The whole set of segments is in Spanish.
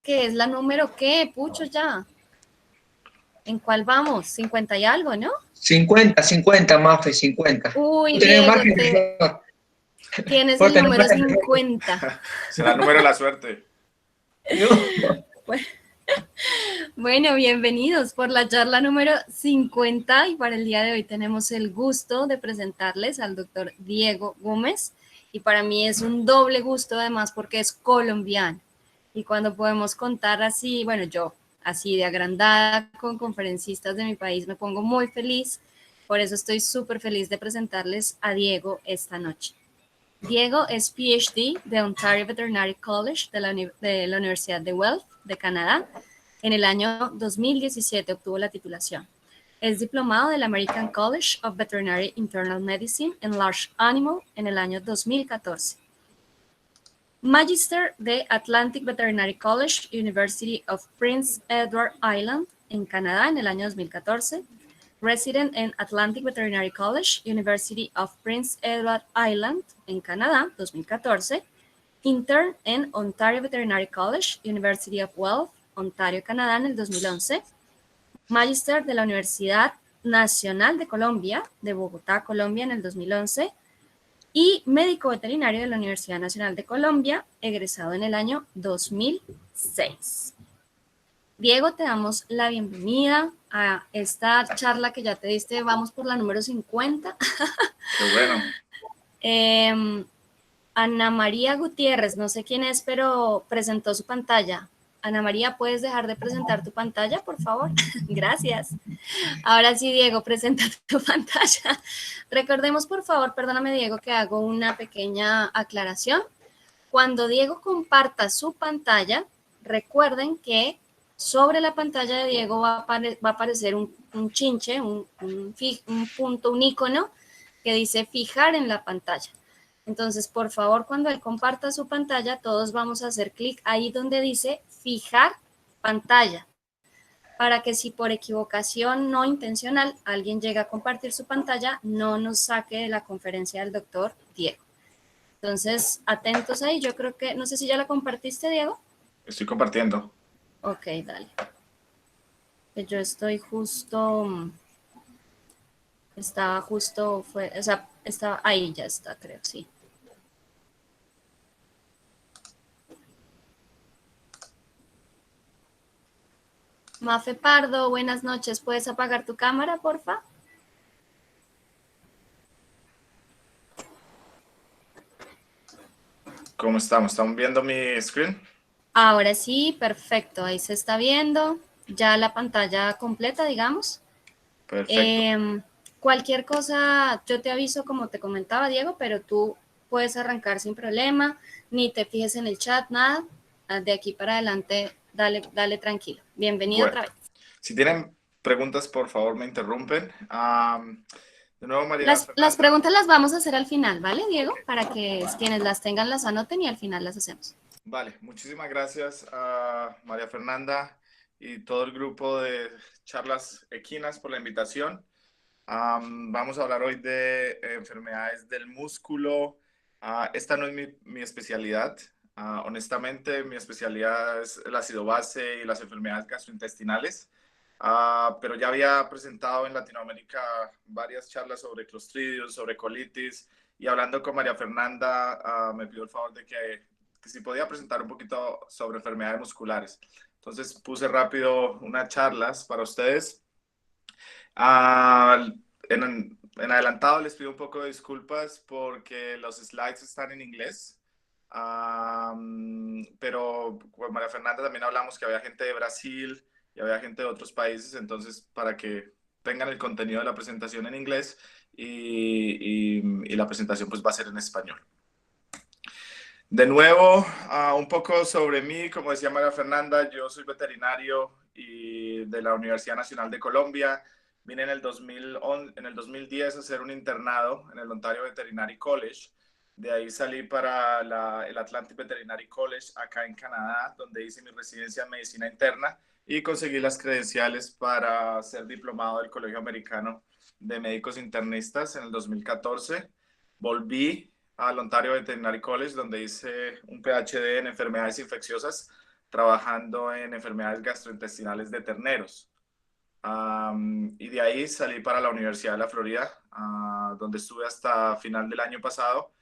que es la número, ¿qué? Pucho ya. ¿En cuál vamos? 50 y algo, ¿no? 50, Mafe, 50. Uy, Tenemos más Diego, que tienes por el tener número más 50. Será el número de la suerte. no. Bueno, bienvenidos por la charla número 50 y para el día de hoy tenemos el gusto de presentarles al doctor Diego Gómez y para mí es un doble gusto además porque es colombiano y cuando podemos contar así, bueno, yo así de agrandada con conferencistas de mi país me pongo muy feliz, por eso estoy súper feliz de presentarles a Diego esta noche. Diego es PhD de Ontario Veterinary College de la Universidad de Guelph de Canadá. En el año 2017 obtuvo la titulación. Es diplomado del American College of Veterinary Internal Medicine en Large Animal en el año 2014. Magister de Atlantic Veterinary College, University of Prince Edward Island en Canadá en el año 2014. Resident en Atlantic Veterinary College, University of Prince Edward Island en Canadá 2014. Intern en Ontario Veterinary College, University of Guelph, Ontario, Canadá, en el 2011. Magister de la Universidad Nacional de Colombia, de Bogotá, Colombia, en el 2011. Y médico veterinario de la Universidad Nacional de Colombia, egresado en el año 2006. Diego, te damos la bienvenida a esta charla que ya te diste. Vamos por la número 50. Qué bueno. Ana María Gutiérrez, no sé quién es, pero presentó su pantalla. Ana María, ¿puedes dejar de presentar tu pantalla, por favor? Gracias. Ahora sí, Diego, presenta tu pantalla. Recordemos, por favor, perdóname, Diego, que hago una pequeña aclaración. Cuando Diego comparta su pantalla, recuerden que sobre la pantalla de Diego va a aparecer un chinche, un punto, un icono que dice fijar en la pantalla. Entonces, por favor, cuando él comparta su pantalla, todos vamos a hacer clic ahí donde dice fijar pantalla, para que si por equivocación no intencional alguien llega a compartir su pantalla, no nos saque de la conferencia del doctor Diego. Entonces, atentos ahí. Yo creo que, no sé si ya la compartiste, Diego. Estoy compartiendo. Ok, dale. Yo estoy justo, estaba justo, o sea, estaba ahí, ya está, creo, sí. Mafe Pardo, buenas noches. ¿Puedes apagar tu cámara, porfa? ¿Cómo estamos? ¿Están viendo mi screen? Ahora sí, perfecto. Ahí se está viendo ya la pantalla completa, digamos. Perfecto. Cualquier cosa, yo te aviso como te comentaba, Diego, pero tú puedes arrancar sin problema, ni te fijes en el chat, nada. De aquí para adelante, dale tranquilo. Bienvenido Bueno, otra vez. si tienen preguntas, por favor, me interrumpen. De nuevo, María Las Fernanda. preguntas las vamos a hacer al final, ¿vale, Diego? Para que quienes las tengan las anoten y al final las hacemos. Vale, muchísimas gracias a María Fernanda y todo el grupo de charlas equinas por la invitación. Vamos a hablar hoy de enfermedades del músculo. Esta no es mi especialidad. Honestamente, mi especialidad es el ácido base y las enfermedades gastrointestinales. Pero ya había presentado en Latinoamérica varias charlas sobre clostridios, sobre colitis, y hablando con María Fernanda, me pidió el favor de que si podía presentar un poquito sobre enfermedades musculares. Entonces puse rápido unas charlas para ustedes. En adelantado les pido un poco de disculpas porque los slides están en inglés. Pero con María Fernanda también hablamos que había gente de Brasil y había gente de otros países, entonces para que tengan el contenido de la presentación en inglés y la presentación pues va a ser en español. De nuevo, un poco sobre mí, como decía María Fernanda, yo soy veterinario y de la Universidad Nacional de Colombia. Vine en el 2010 a hacer un internado en el Ontario Veterinary College. De ahí salí para el Atlantic Veterinary College acá en Canadá, donde hice mi residencia en medicina interna y conseguí las credenciales para ser diplomado del Colegio Americano de Médicos Internistas en el 2014. Volví al Ontario Veterinary College, donde hice un PhD en enfermedades infecciosas, trabajando en enfermedades gastrointestinales de terneros. Y de ahí salí para la Universidad de la Florida, donde estuve hasta final del año pasado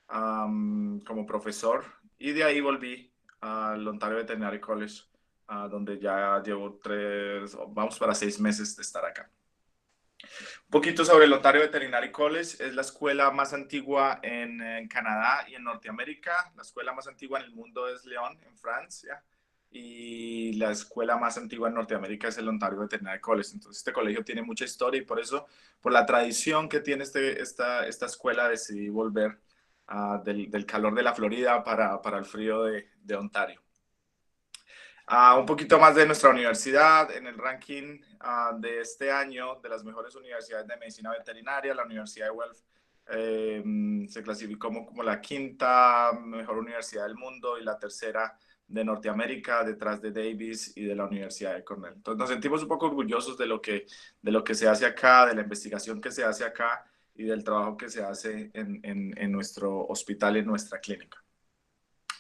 como profesor, y de ahí volví al Ontario Veterinary College, donde ya llevo vamos para 6 meses de estar acá. Un poquito sobre el Ontario Veterinary College. Es la escuela más antigua en Canadá y en Norteamérica. La escuela más antigua en el mundo es Lyon, en Francia. Y la escuela más antigua en Norteamérica es el Ontario Veterinary College. Entonces, este colegio tiene mucha historia y por eso, por la tradición que tiene esta escuela, decidí volver del calor de la Florida para el frío de Ontario. Un poquito más de nuestra universidad. En el ranking de este año de las mejores universidades de medicina veterinaria, la Universidad de Guelph se clasificó como la quinta mejor universidad del mundo y la tercera de Norteamérica, detrás de Davis y de la Universidad de Cornell. Entonces nos sentimos un poco orgullosos de lo que se hace acá, de la investigación que se hace acá y del trabajo que se hace en nuestro hospital y en nuestra clínica.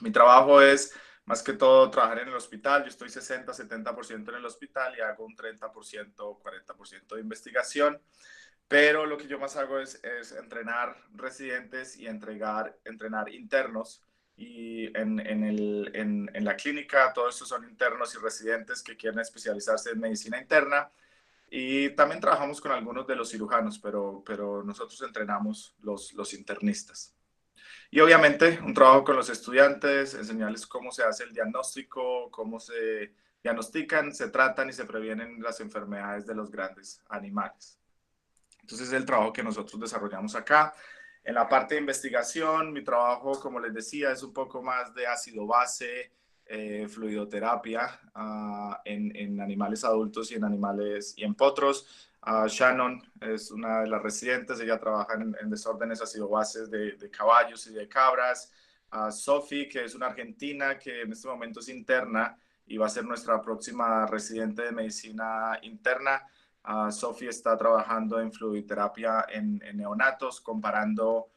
Mi trabajo es más que todo trabajar en el hospital. Yo estoy 60-70% en el hospital y hago un 30%, 40% de investigación. Pero lo que yo más hago es entrenar residentes y entrenar internos. Y en la clínica, todos estos son internos y residentes que quieren especializarse en medicina interna. Y también trabajamos con algunos de los cirujanos, pero nosotros entrenamos los internistas. Y obviamente un trabajo con los estudiantes, enseñarles cómo se hace el diagnóstico, cómo se diagnostican, se tratan y se previenen las enfermedades de los grandes animales. Entonces es el trabajo que nosotros desarrollamos acá. En la parte de investigación, mi trabajo, como les decía, es un poco más de ácido base, fluidoterapia en animales adultos y en potros. Shannon es una de las residentes, ella trabaja en desórdenes ácido-bases de caballos y de cabras. Sophie, que es una argentina que en este momento es interna y va a ser nuestra próxima residente de medicina interna. Sophie está trabajando en fluidoterapia en neonatos, comparando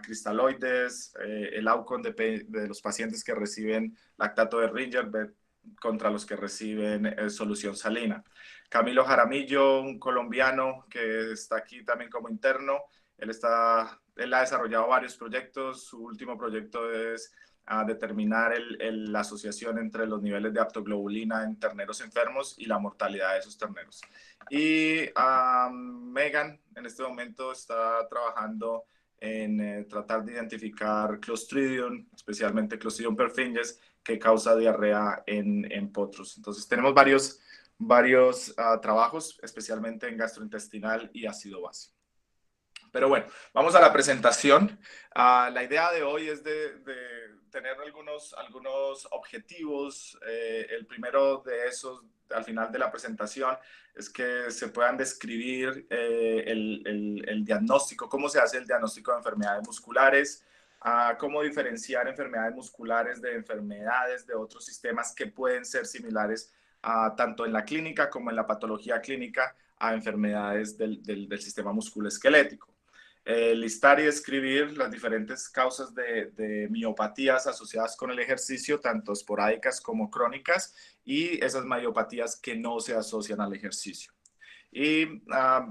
cristaloides, el outcome de los pacientes que reciben lactato de Ringer contra los que reciben solución salina. Camilo Jaramillo, un colombiano que está aquí también como interno, él ha desarrollado varios proyectos. Su último proyecto es determinar la asociación entre los niveles de aptoglobulina en terneros enfermos y la mortalidad de esos terneros. Y Megan en este momento está trabajando en tratar de identificar Clostridium, especialmente Clostridium perfringens, que causa diarrea en potros. Entonces tenemos varios trabajos, especialmente en gastrointestinal y ácido base. Pero bueno, vamos a la presentación. La idea de hoy es de tener algunos objetivos. El primero de esos, al final de la presentación, es que se puedan describir el diagnóstico, cómo se hace el diagnóstico de enfermedades musculares, cómo diferenciar enfermedades musculares de enfermedades de otros sistemas que pueden ser similares tanto en la clínica como en la patología clínica a enfermedades del sistema musculoesquelético. Listar y describir las diferentes causas de miopatías asociadas con el ejercicio, tanto esporádicas como crónicas, y esas miopatías que no se asocian al ejercicio. Y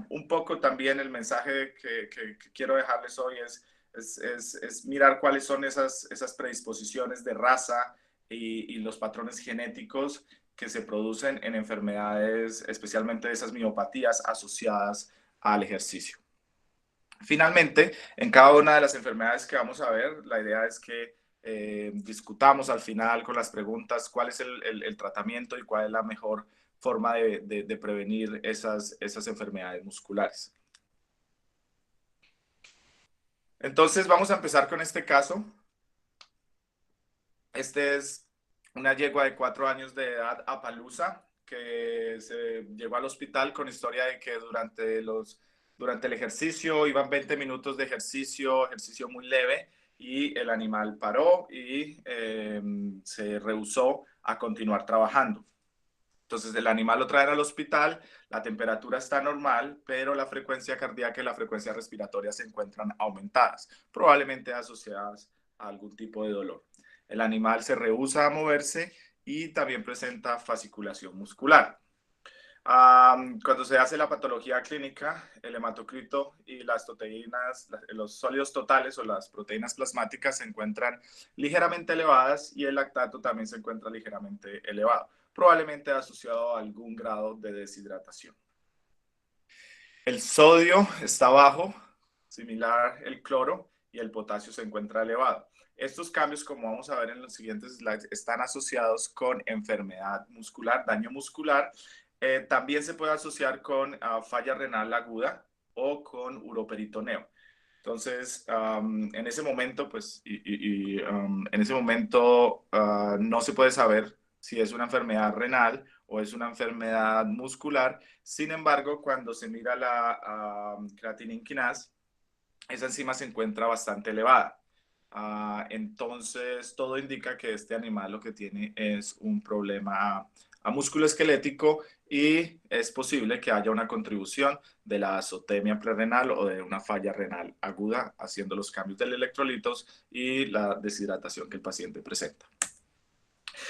un poco también el mensaje que quiero dejarles hoy es mirar cuáles son esas predisposiciones de raza y los patrones genéticos que se producen en enfermedades, especialmente esas miopatías asociadas al ejercicio. Finalmente, en cada una de las enfermedades que vamos a ver, la idea es que discutamos al final con las preguntas cuál es el tratamiento y cuál es la mejor forma de prevenir esas enfermedades musculares. Entonces, vamos a empezar con este caso. Este es una yegua de 4 años de edad, Appaloosa, que se llegó al hospital con historia de que durante el ejercicio iban 20 minutos de ejercicio muy leve, y el animal paró y se rehusó a continuar trabajando. Entonces el animal lo traen al hospital, la temperatura está normal, pero la frecuencia cardíaca y la frecuencia respiratoria se encuentran aumentadas, probablemente asociadas a algún tipo de dolor. El animal se rehúsa a moverse y también presenta fasciculación muscular. Cuando se hace la patología clínica, el hematocrito y las proteínas, los sólidos totales o las proteínas plasmáticas se encuentran ligeramente elevadas y el lactato también se encuentra ligeramente elevado, probablemente asociado a algún grado de deshidratación. El sodio está bajo, similar el cloro, y el potasio se encuentra elevado. Estos cambios, como vamos a ver en los siguientes slides, están asociados con enfermedad muscular, daño muscular. También se puede asociar con falla renal aguda o con uroperitoneo. Entonces, en ese momento, pues, en ese momento no se puede saber si es una enfermedad renal o es una enfermedad muscular. Sin embargo, cuando se mira la creatinine kinase, esa enzima se encuentra bastante elevada. Entonces, todo indica que este animal lo que tiene es un problema musculoesquelético y es posible que haya una contribución de la azotemia prerrenal o de una falla renal aguda, haciendo los cambios de electrolitos y la deshidratación que el paciente presenta.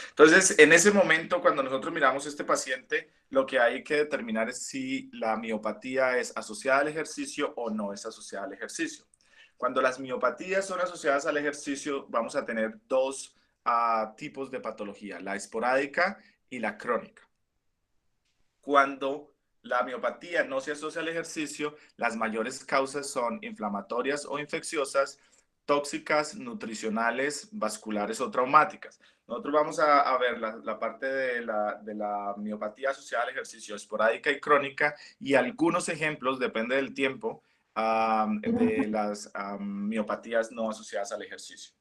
Entonces, en ese momento, cuando nosotros miramos a este paciente, lo que hay que determinar es si la miopatía es asociada al ejercicio o no es asociada al ejercicio. Cuando las miopatías son asociadas al ejercicio, vamos a tener dos tipos de patología, la esporádica y la crónica. Cuando la miopatía no se asocia al ejercicio, las mayores causas son inflamatorias o infecciosas, tóxicas, nutricionales, vasculares o traumáticas. Nosotros vamos a ver la parte de la miopatía asociada al ejercicio esporádica y crónica y algunos ejemplos, depende del tiempo, de las miopatías no asociadas al ejercicio.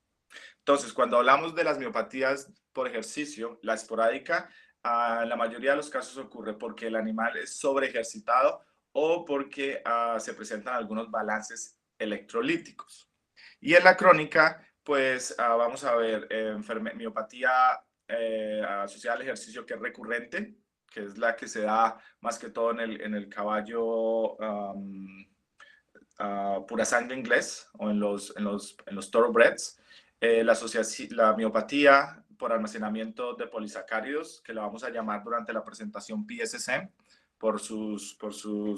Entonces, cuando hablamos de las miopatías por ejercicio, la esporádica, en la mayoría de los casos ocurre porque el animal es sobreejercitado o porque se presentan algunos balances electrolíticos. Y en la crónica, pues vamos a ver miopatía asociada al ejercicio que es recurrente, que es la que se da más que todo en el caballo pura sangre inglés o en los thoroughbreds. La miopatía por almacenamiento de polisacáridos, que la vamos a llamar durante la presentación PSSM, por sus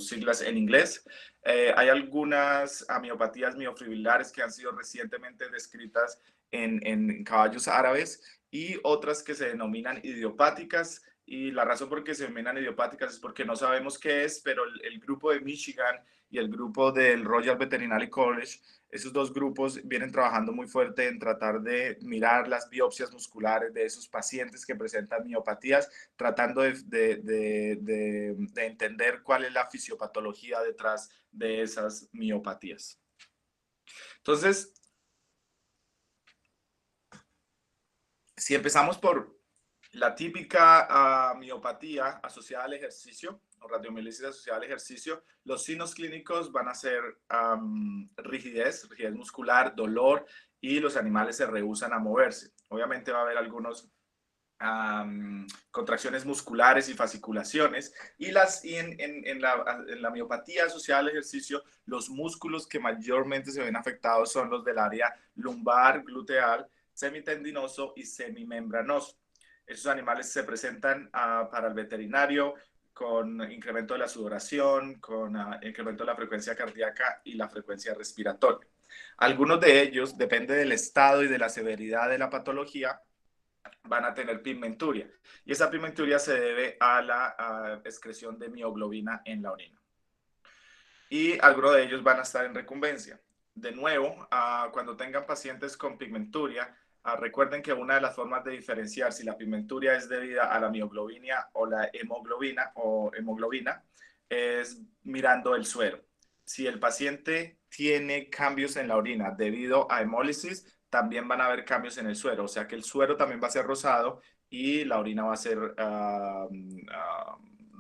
siglas en inglés. Hay algunas miopatías miofibrilares que han sido recientemente descritas en caballos árabes y otras que se denominan idiopáticas. Y la razón por qué se denominan idiopáticas es porque no sabemos qué es, pero el grupo de Michigan y el grupo del Royal Veterinary College, esos dos grupos vienen trabajando muy fuerte en tratar de mirar las biopsias musculares de esos pacientes que presentan miopatías, tratando de entender cuál es la fisiopatología detrás de esas miopatías. Entonces, si empezamos por la típica miopatía asociada al ejercicio o radiomielitis asociada al ejercicio, los signos clínicos van a ser rigidez muscular, dolor y los animales se rehúsan a moverse. Obviamente va a haber algunos contracciones musculares y fasciculaciones y en la miopatía asociada al ejercicio, los músculos que mayormente se ven afectados son los del área lumbar, gluteal, semitendinoso y semimembranoso. Esos animales se presentan para el veterinario con incremento de la sudoración, con incremento de la frecuencia cardíaca y la frecuencia respiratoria. Algunos de ellos, depende del estado y de la severidad de la patología, van a tener pigmenturia. Y esa pigmenturia se debe a la excreción de mioglobina en la orina. Y algunos de ellos van a estar en recumbencia. De nuevo, cuando tengan pacientes con pigmenturia, recuerden que una de las formas de diferenciar si la pigmenturia es debida a la mioglobina o la hemoglobina es mirando el suero. Si el paciente tiene cambios en la orina debido a hemólisis, también van a haber cambios en el suero, o sea que el suero también va a ser rosado y la orina va a ser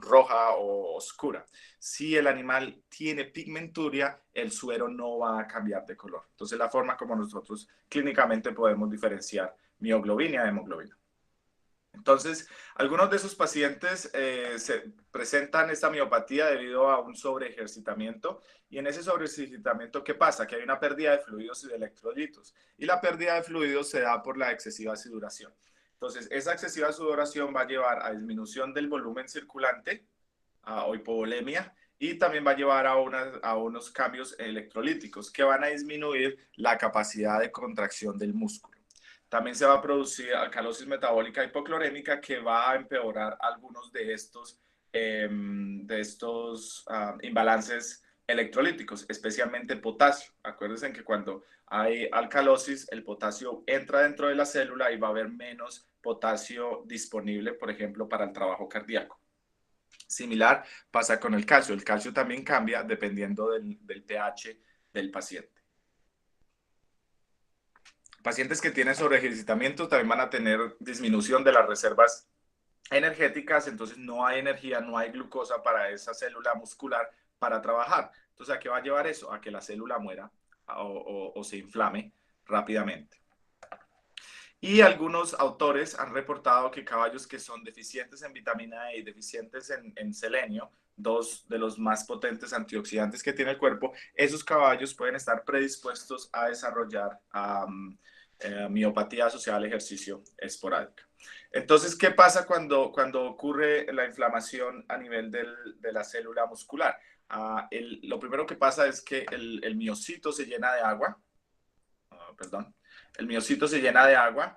roja o oscura. Si el animal tiene pigmenturia, el suero no va a cambiar de color. Entonces, la forma como nosotros clínicamente podemos diferenciar mioglobina de hemoglobina. Entonces, algunos de esos pacientes se presentan esta miopatía debido a un sobreejercitamiento. Y en ese sobreejercitamiento, ¿qué pasa? Que hay una pérdida de fluidos y de electrolitos. Y la pérdida de fluidos se da por la excesiva sudoración. Entonces, esa excesiva sudoración va a llevar a disminución del volumen circulante, o hipovolemia, y también va a llevar a unos cambios electrolíticos que van a disminuir la capacidad de contracción del músculo. También se va a producir alcalosis metabólica hipoclorémica que va a empeorar algunos de estos imbalances electrolíticos, especialmente potasio. Acuérdense que cuando hay alcalosis, el potasio entra dentro de la célula y va a haber menos potasio disponible, por ejemplo, para el trabajo cardíaco. Similar pasa con el calcio. El calcio también cambia dependiendo del pH del paciente. Pacientes que tienen sobreejercitamiento también van a tener disminución de las reservas energéticas, entonces no hay energía, no hay glucosa para esa célula muscular para trabajar. Entonces, ¿a qué va a llevar eso? A que la célula muera o se inflame rápidamente. Y algunos autores han reportado que caballos que son deficientes en vitamina E y deficientes en selenio, dos de los más potentes antioxidantes que tiene el cuerpo, esos caballos pueden estar predispuestos a desarrollar miopatía asociada al ejercicio esporádica. Entonces, ¿qué pasa cuando ocurre la inflamación a nivel de la célula muscular? Lo primero que pasa es que el miocito se llena de agua, el miocito se llena de agua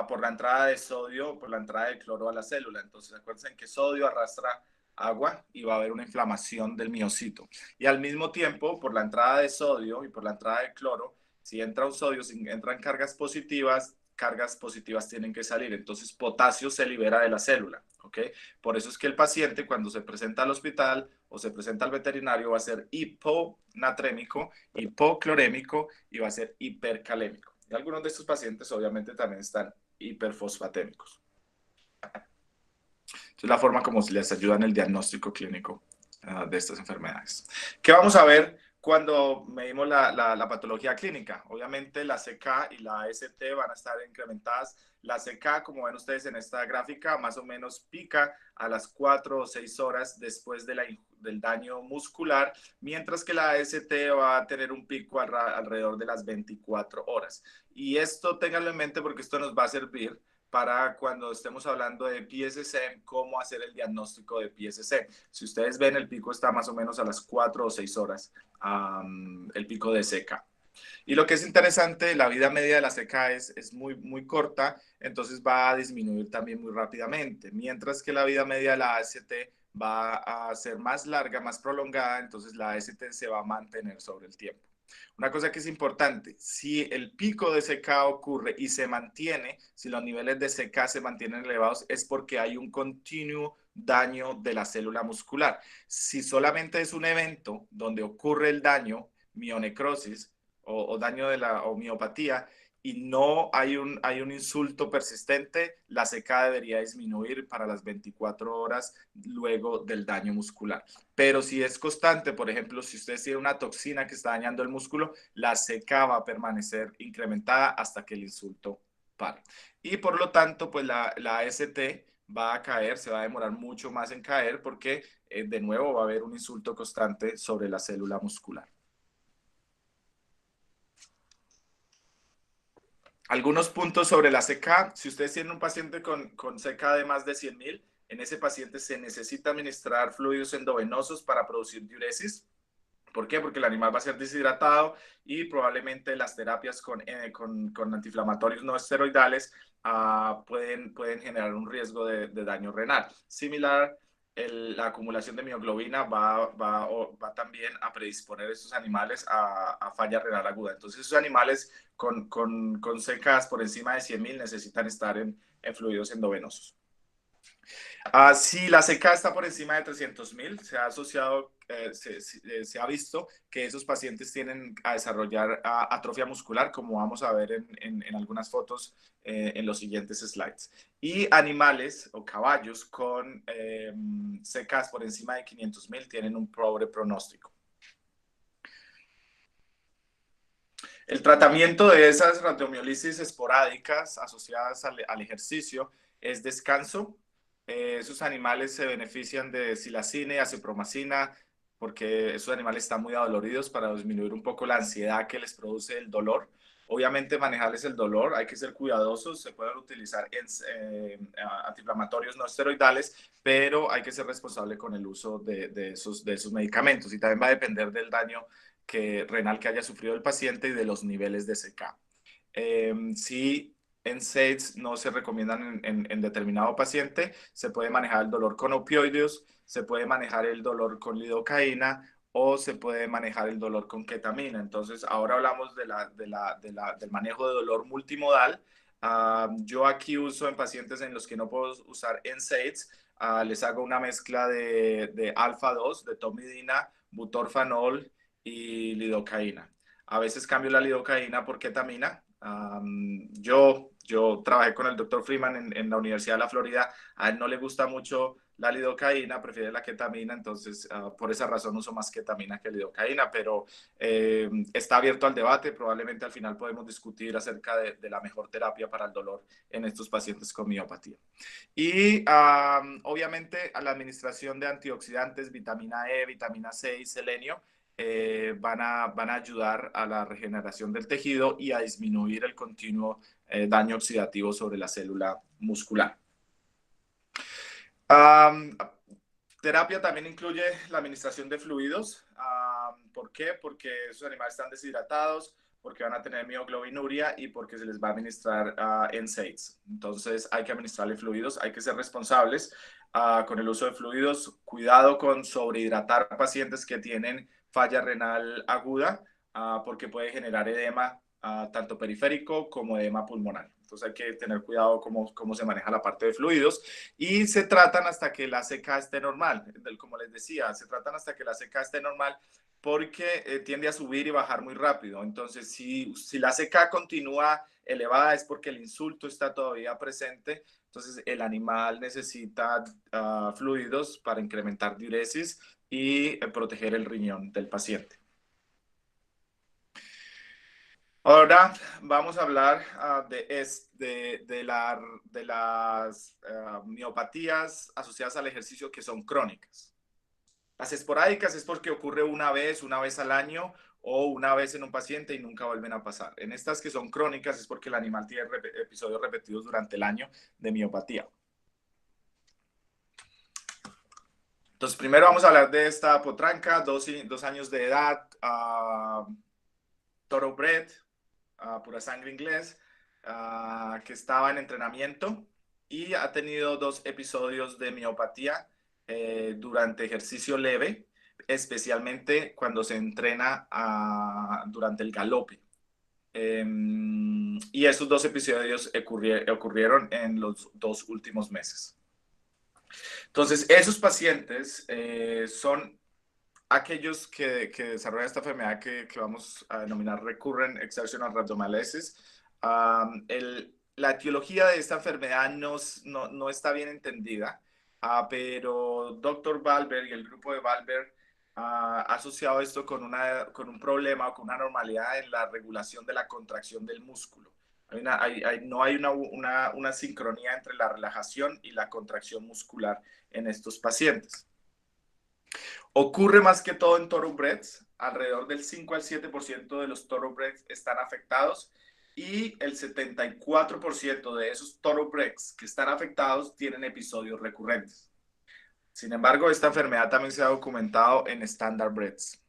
por la entrada de sodio, por la entrada de cloro a la célula. Entonces, acuérdense que sodio arrastra agua y va a haber una inflamación del miocito. Y al mismo tiempo, por la entrada de sodio y por la entrada de cloro, si entra un sodio, si entran cargas positivas tienen que salir. Entonces, potasio se libera de la célula. ¿Ok? Por eso es que el paciente, cuando se presenta al hospital o se presenta al veterinario, va a ser hiponatrémico, hipoclorémico y va a ser hipercalémico. Y algunos de estos pacientes obviamente también están hiperfosfatémicos. Es la forma como les ayuda en el diagnóstico clínico de estas enfermedades. ¿Qué vamos a ver cuando medimos la patología clínica? Obviamente la CK y la AST van a estar incrementadas. La CK, como ven ustedes en esta gráfica, más o menos pica a las 4 o 6 horas después del daño muscular, mientras que la AST va a tener un pico alrededor de las 24 horas. Y esto ténganlo en mente porque esto nos va a servir para cuando estemos hablando de PSC, cómo hacer el diagnóstico de PSC. Si ustedes ven, el pico está más o menos a las 4 o 6 horas, el pico de CK. Y lo que es interesante, la vida media de la CK es muy, muy corta, entonces va a disminuir también muy rápidamente, mientras que la vida media de la AST va a ser más larga, más prolongada, entonces la AST se va a mantener sobre el tiempo. Una cosa que es importante, si el pico de CK ocurre y se mantiene, si los niveles de CK se mantienen elevados, es porque hay un continuo daño de la célula muscular. Si solamente es un evento donde ocurre el daño, mionecrosis o daño o miopatía, y no hay un insulto persistente, la CK debería disminuir para las 24 horas luego del daño muscular. Pero si es constante, por ejemplo, si usted tiene una toxina que está dañando el músculo, la CK va a permanecer incrementada hasta que el insulto pare. Y por lo tanto, pues la AST va a caer, se va a demorar mucho más en caer porque de nuevo va a haber un insulto constante sobre la célula muscular. Algunos puntos sobre la CK. Si ustedes tienen un paciente con CK de más de 100,000, en ese paciente se necesita administrar fluidos endovenosos para producir diuresis. ¿Por qué? Porque el animal va a ser deshidratado y probablemente las terapias con antiinflamatorios no esteroidales pueden generar un riesgo de daño renal. Similar, la acumulación de mioglobina va también a predisponer a estos animales a falla renal aguda. Entonces, esos animales con CKs por encima de 100,000 necesitan estar en fluidos endovenosos. Si la CK está por encima de 300,000, se ha asociado, se ha visto que esos pacientes tienden a desarrollar atrofia muscular, como vamos a ver en algunas fotos en los siguientes slides. Y animales o caballos con CKs por encima de 500,000 tienen un pobre pronóstico. El tratamiento de esas radiomiolisis esporádicas asociadas al ejercicio es descanso. Esos animales se benefician de silacina y acipromacina porque esos animales están muy adoloridos para disminuir un poco la ansiedad que les produce el dolor. Obviamente manejarles el dolor, hay que ser cuidadosos, se pueden utilizar antiinflamatorios no esteroidales, pero hay que ser responsable con el uso de esos medicamentos y también va a depender del daño renal que haya sufrido el paciente y de los niveles de CK. Si NSAIDs no se recomiendan en determinado paciente, se puede manejar el dolor con opioides, se puede manejar el dolor con lidocaína o se puede manejar el dolor con ketamina. Entonces, ahora hablamos del manejo de dolor multimodal. Yo aquí uso en pacientes en los que no puedo usar NSAIDs, les hago una mezcla de alfa-2, de tomidina, butorfanol y lidocaína. A veces cambio la lidocaína por ketamina. Yo trabajé con el doctor Freeman en la Universidad de la Florida. A él no le gusta mucho la lidocaína, prefiere la ketamina, entonces por esa razón uso más ketamina que lidocaína, pero está abierto al debate. Probablemente al final podemos discutir acerca de la mejor terapia para el dolor en estos pacientes con miopatía. Y obviamente a la administración de antioxidantes, vitamina E, vitamina C y selenio, van a ayudar a la regeneración del tejido y a disminuir el continuo daño oxidativo sobre la célula muscular. Terapia también incluye la administración de fluidos. ¿Por qué? Porque esos animales están deshidratados, porque van a tener mioglobinuria y porque se les va a administrar NSAIDs. Entonces hay que administrarle fluidos, hay que ser responsables con el uso de fluidos. Cuidado con sobrehidratar pacientes que tienen falla renal aguda, porque puede generar edema tanto periférico como edema pulmonar. Entonces hay que tener cuidado cómo se maneja la parte de fluidos y se tratan hasta que la CK esté normal. Como les decía, se tratan hasta que la CK esté normal porque tiende a subir y bajar muy rápido. Entonces, si la CK continúa elevada es porque el insulto está todavía presente. Entonces, el animal necesita fluidos para incrementar diuresis y proteger el riñón del paciente. Ahora vamos a hablar de las miopatías asociadas al ejercicio que son crónicas. Las esporádicas es porque ocurre una vez al año o una vez en un paciente y nunca vuelven a pasar. En estas que son crónicas es porque el animal tiene episodios repetidos durante el año de miopatía. Entonces, primero vamos a hablar de esta potranca, 2 años de edad, thoroughbred, pura sangre inglés, que estaba en entrenamiento y ha tenido 2 episodios de miopatía durante ejercicio leve, especialmente cuando se entrena durante el galope. Y esos 2 episodios ocurrieron en los 2 últimos meses. Entonces, esos pacientes son aquellos que desarrollan esta enfermedad que vamos a denominar recurrent exertional rhabdomyolysis. La etiología de esta enfermedad no está bien entendida, pero Dr. Valberg y el grupo de Valberg ha asociado esto con un problema o con una anormalidad en la regulación de la contracción del músculo. No hay una sincronía entre la relajación y la contracción muscular en estos pacientes. Ocurre más que todo en thoroughbreds. Alrededor del 5 al 7% de los thoroughbreds están afectados y el 74% de esos thoroughbreds que están afectados tienen episodios recurrentes. Sin embargo, esta enfermedad también se ha documentado en standardbreds.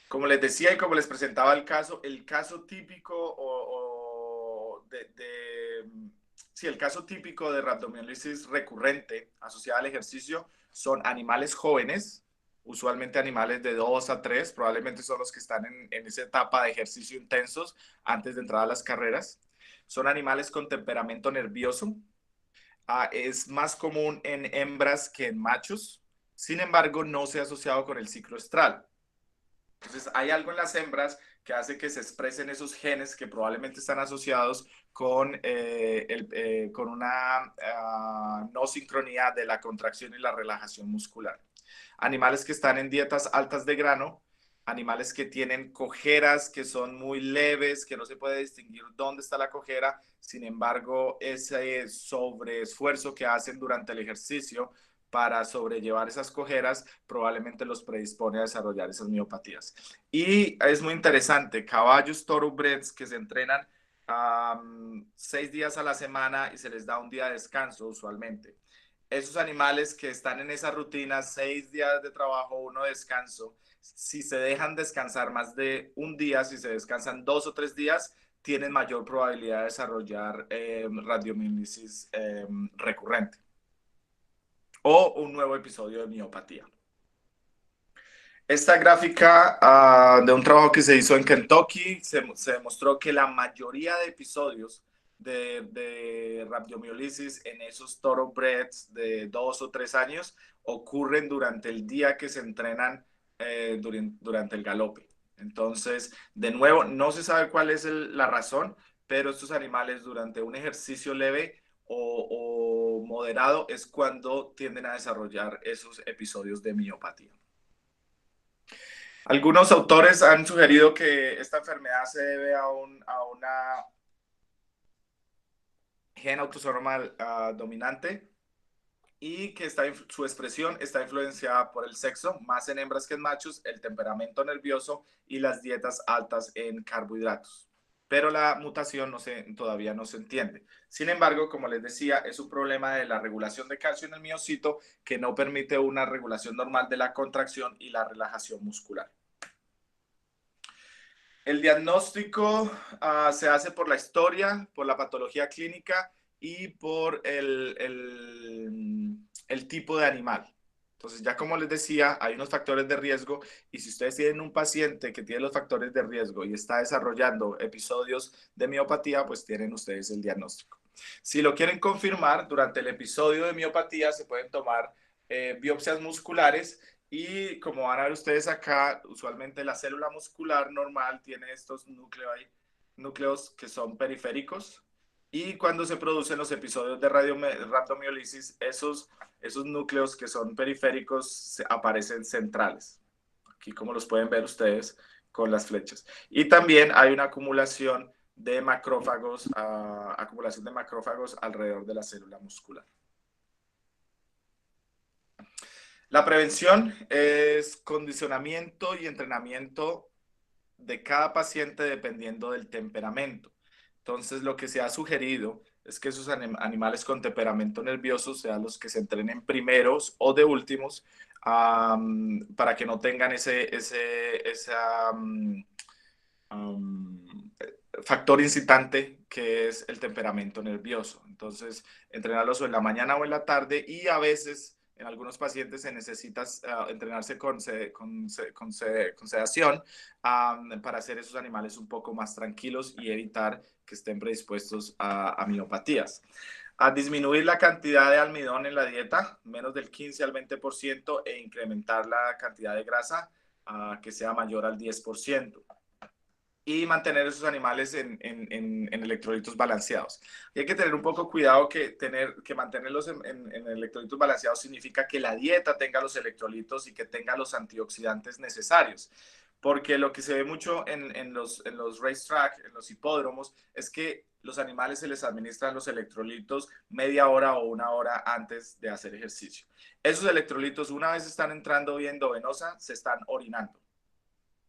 Como les decía y como les presentaba el caso típico el caso típico de rhabdomyolysis recurrente asociada al ejercicio son animales jóvenes, usualmente animales de 2 a 3, probablemente son los que están en esa etapa de ejercicio intensos antes de entrar a las carreras. Son animales con temperamento nervioso. Es más común en hembras que en machos. Sin embargo, no se ha asociado con el ciclo estral. Entonces, hay algo en las hembras que hace que se expresen esos genes que probablemente están asociados con una no sincronía de la contracción y la relajación muscular. Animales que están en dietas altas de grano, animales que tienen cojeras que son muy leves, que no se puede distinguir dónde está la cojera. Sin embargo, ese sobreesfuerzo que hacen durante el ejercicio para sobrellevar esas cojeras, probablemente los predispone a desarrollar esas miopatías. Y es muy interesante, caballos thoroughbreds que se entrenan 6 días a la semana y se les da un día de descanso usualmente. Esos animales que están en esa rutina, 6 días de trabajo, 1 de descanso, si se dejan descansar más de un día, si se descansan 2 o 3 días, tienen mayor probabilidad de desarrollar radiomielitis recurrente o un nuevo episodio de miopatía. Esta gráfica de un trabajo que se hizo en Kentucky se demostró que la mayoría de episodios de rabdomiolisis en esos thoroughbreds de 2 o 3 años ocurren durante el día que se entrenan durante el galope. Entonces, de nuevo, no se sabe cuál es la razón, pero estos animales durante un ejercicio leve o moderado es cuando tienden a desarrollar esos episodios de miopatía. Algunos autores han sugerido que esta enfermedad se debe a una gen autosomal dominante y que su expresión está influenciada por el sexo, más en hembras que en machos, el temperamento nervioso y las dietas altas en carbohidratos. Pero la mutación todavía no se entiende. Sin embargo, como les decía, es un problema de la regulación de calcio en el miocito que no permite una regulación normal de la contracción y la relajación muscular. El diagnóstico se hace por la historia, por la patología clínica y por el tipo de animal. Entonces, ya como les decía, hay unos factores de riesgo y si ustedes tienen un paciente que tiene los factores de riesgo y está desarrollando episodios de miopatía, pues tienen ustedes el diagnóstico. Si lo quieren confirmar, durante el episodio de miopatía se pueden tomar biopsias musculares y como van a ver ustedes acá, usualmente la célula muscular normal tiene estos núcleos que son periféricos y cuando se producen los episodios de rabdomiolisis, esos núcleos que son periféricos aparecen centrales. Aquí como los pueden ver ustedes con las flechas. Y también hay una acumulación de macrófagos alrededor de la célula muscular. La prevención es condicionamiento y entrenamiento de cada paciente dependiendo del temperamento. Entonces, lo que se ha sugerido es que esos animales con temperamento nervioso sean los que se entrenen primeros o de últimos para que no tengan ese factor incitante que es el temperamento nervioso. Entonces, entrenarlos o en la mañana o en la tarde y a veces en algunos pacientes se necesita entrenarse con sedación para hacer esos animales un poco más tranquilos y evitar que estén predispuestos a miopatías. A disminuir la cantidad de almidón en la dieta, menos del 15 al 20%, e incrementar la cantidad de grasa que sea mayor al 10%. Y mantener esos animales en electrolitos balanceados. Y hay que tener un poco cuidado que mantenerlos en electrolitos balanceados significa que la dieta tenga los electrolitos y que tenga los antioxidantes necesarios. Porque lo que se ve mucho en los racetrack, en los hipódromos, es que los animales se les administran los electrolitos media hora o 1 hora antes de hacer ejercicio. Esos electrolitos, una vez están entrando vía endovenosa, se están orinando.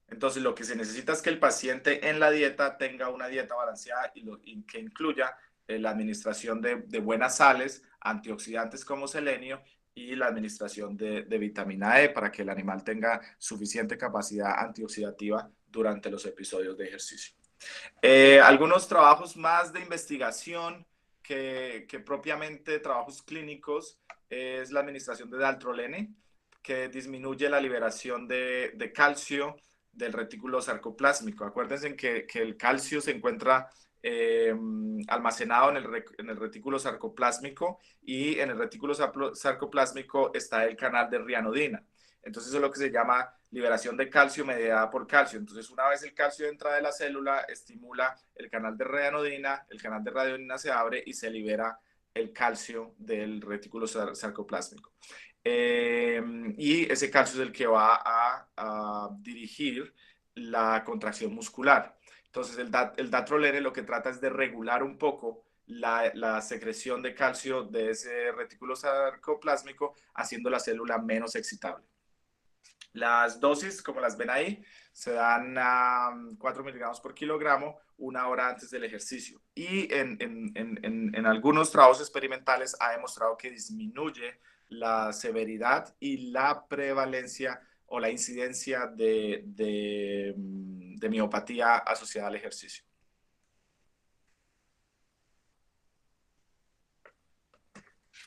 Entonces, lo que se necesita es que el paciente en la dieta tenga una dieta balanceada y que incluya la administración de buenas sales, antioxidantes como selenio y la administración de vitamina E para que el animal tenga suficiente capacidad antioxidativa durante los episodios de ejercicio. Algunos trabajos más de investigación que propiamente trabajos clínicos es la administración de daltrolene, que disminuye la liberación de calcio del retículo sarcoplásmico. Acuérdense que el calcio se encuentra almacenado en el retículo sarcoplásmico y en el retículo sarcoplásmico está el canal de rianodina. Entonces eso es lo que se llama liberación de calcio mediada por calcio. Entonces una vez el calcio entra de la célula, estimula el canal de rianodina, el canal de rianodina se abre y se libera el calcio del retículo sarcoplásmico. Y ese calcio es el que va a dirigir la contracción muscular. Entonces el datrolene lo que trata es de regular un poco la secreción de calcio de ese retículo sarcoplásmico, haciendo la célula menos excitable. Las dosis, como las ven ahí, se dan a 4 miligramos por kilogramo 1 hora antes del ejercicio. Y en algunos trabajos experimentales ha demostrado que disminuye la severidad y la prevalencia o la incidencia de miopatía asociada al ejercicio.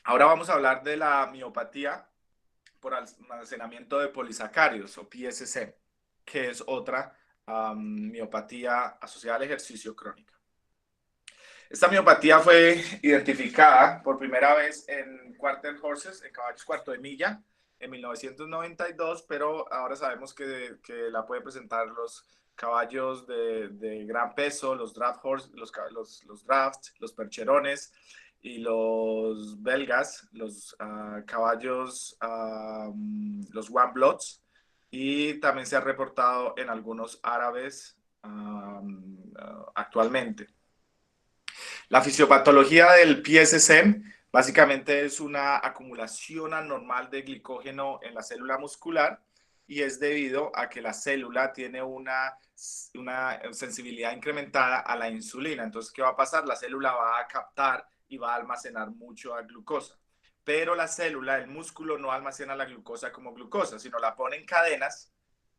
Ahora vamos a hablar de la miopatía por almacenamiento de polisacáridos o PSC, que es otra miopatía asociada al ejercicio crónica. Esta miopatía fue identificada por primera vez en quarter horses, en caballos cuarto de milla, en 1992, pero ahora sabemos que la pueden presentar los caballos de gran peso, los draft horse, los draft, los percherones y los belgas, los caballos, los one bloods, y también se ha reportado en algunos árabes actualmente. La fisiopatología del PSC básicamente es una acumulación anormal de glicógeno en la célula muscular y es debido a que la célula tiene una sensibilidad incrementada a la insulina. Entonces, ¿qué va a pasar? La célula va a captar y va a almacenar mucho a glucosa. Pero la célula, el músculo, no almacena la glucosa como glucosa, sino la pone en cadenas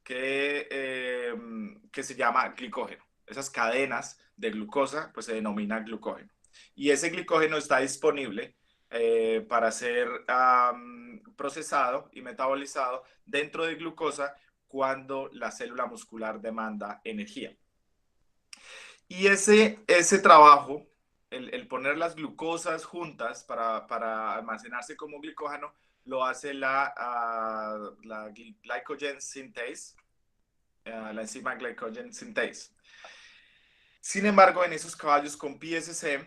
que se llama glicógeno. Esas cadenas de glucosa pues se denomina glucógeno. Y ese glicógeno está disponible para ser procesado y metabolizado dentro de glucosa cuando la célula muscular demanda energía. Y ese trabajo, el poner las glucosas juntas para almacenarse como glicógeno, lo hace la glycogen synthase, la enzima glycogen synthase. Sin embargo, en esos caballos con PSC,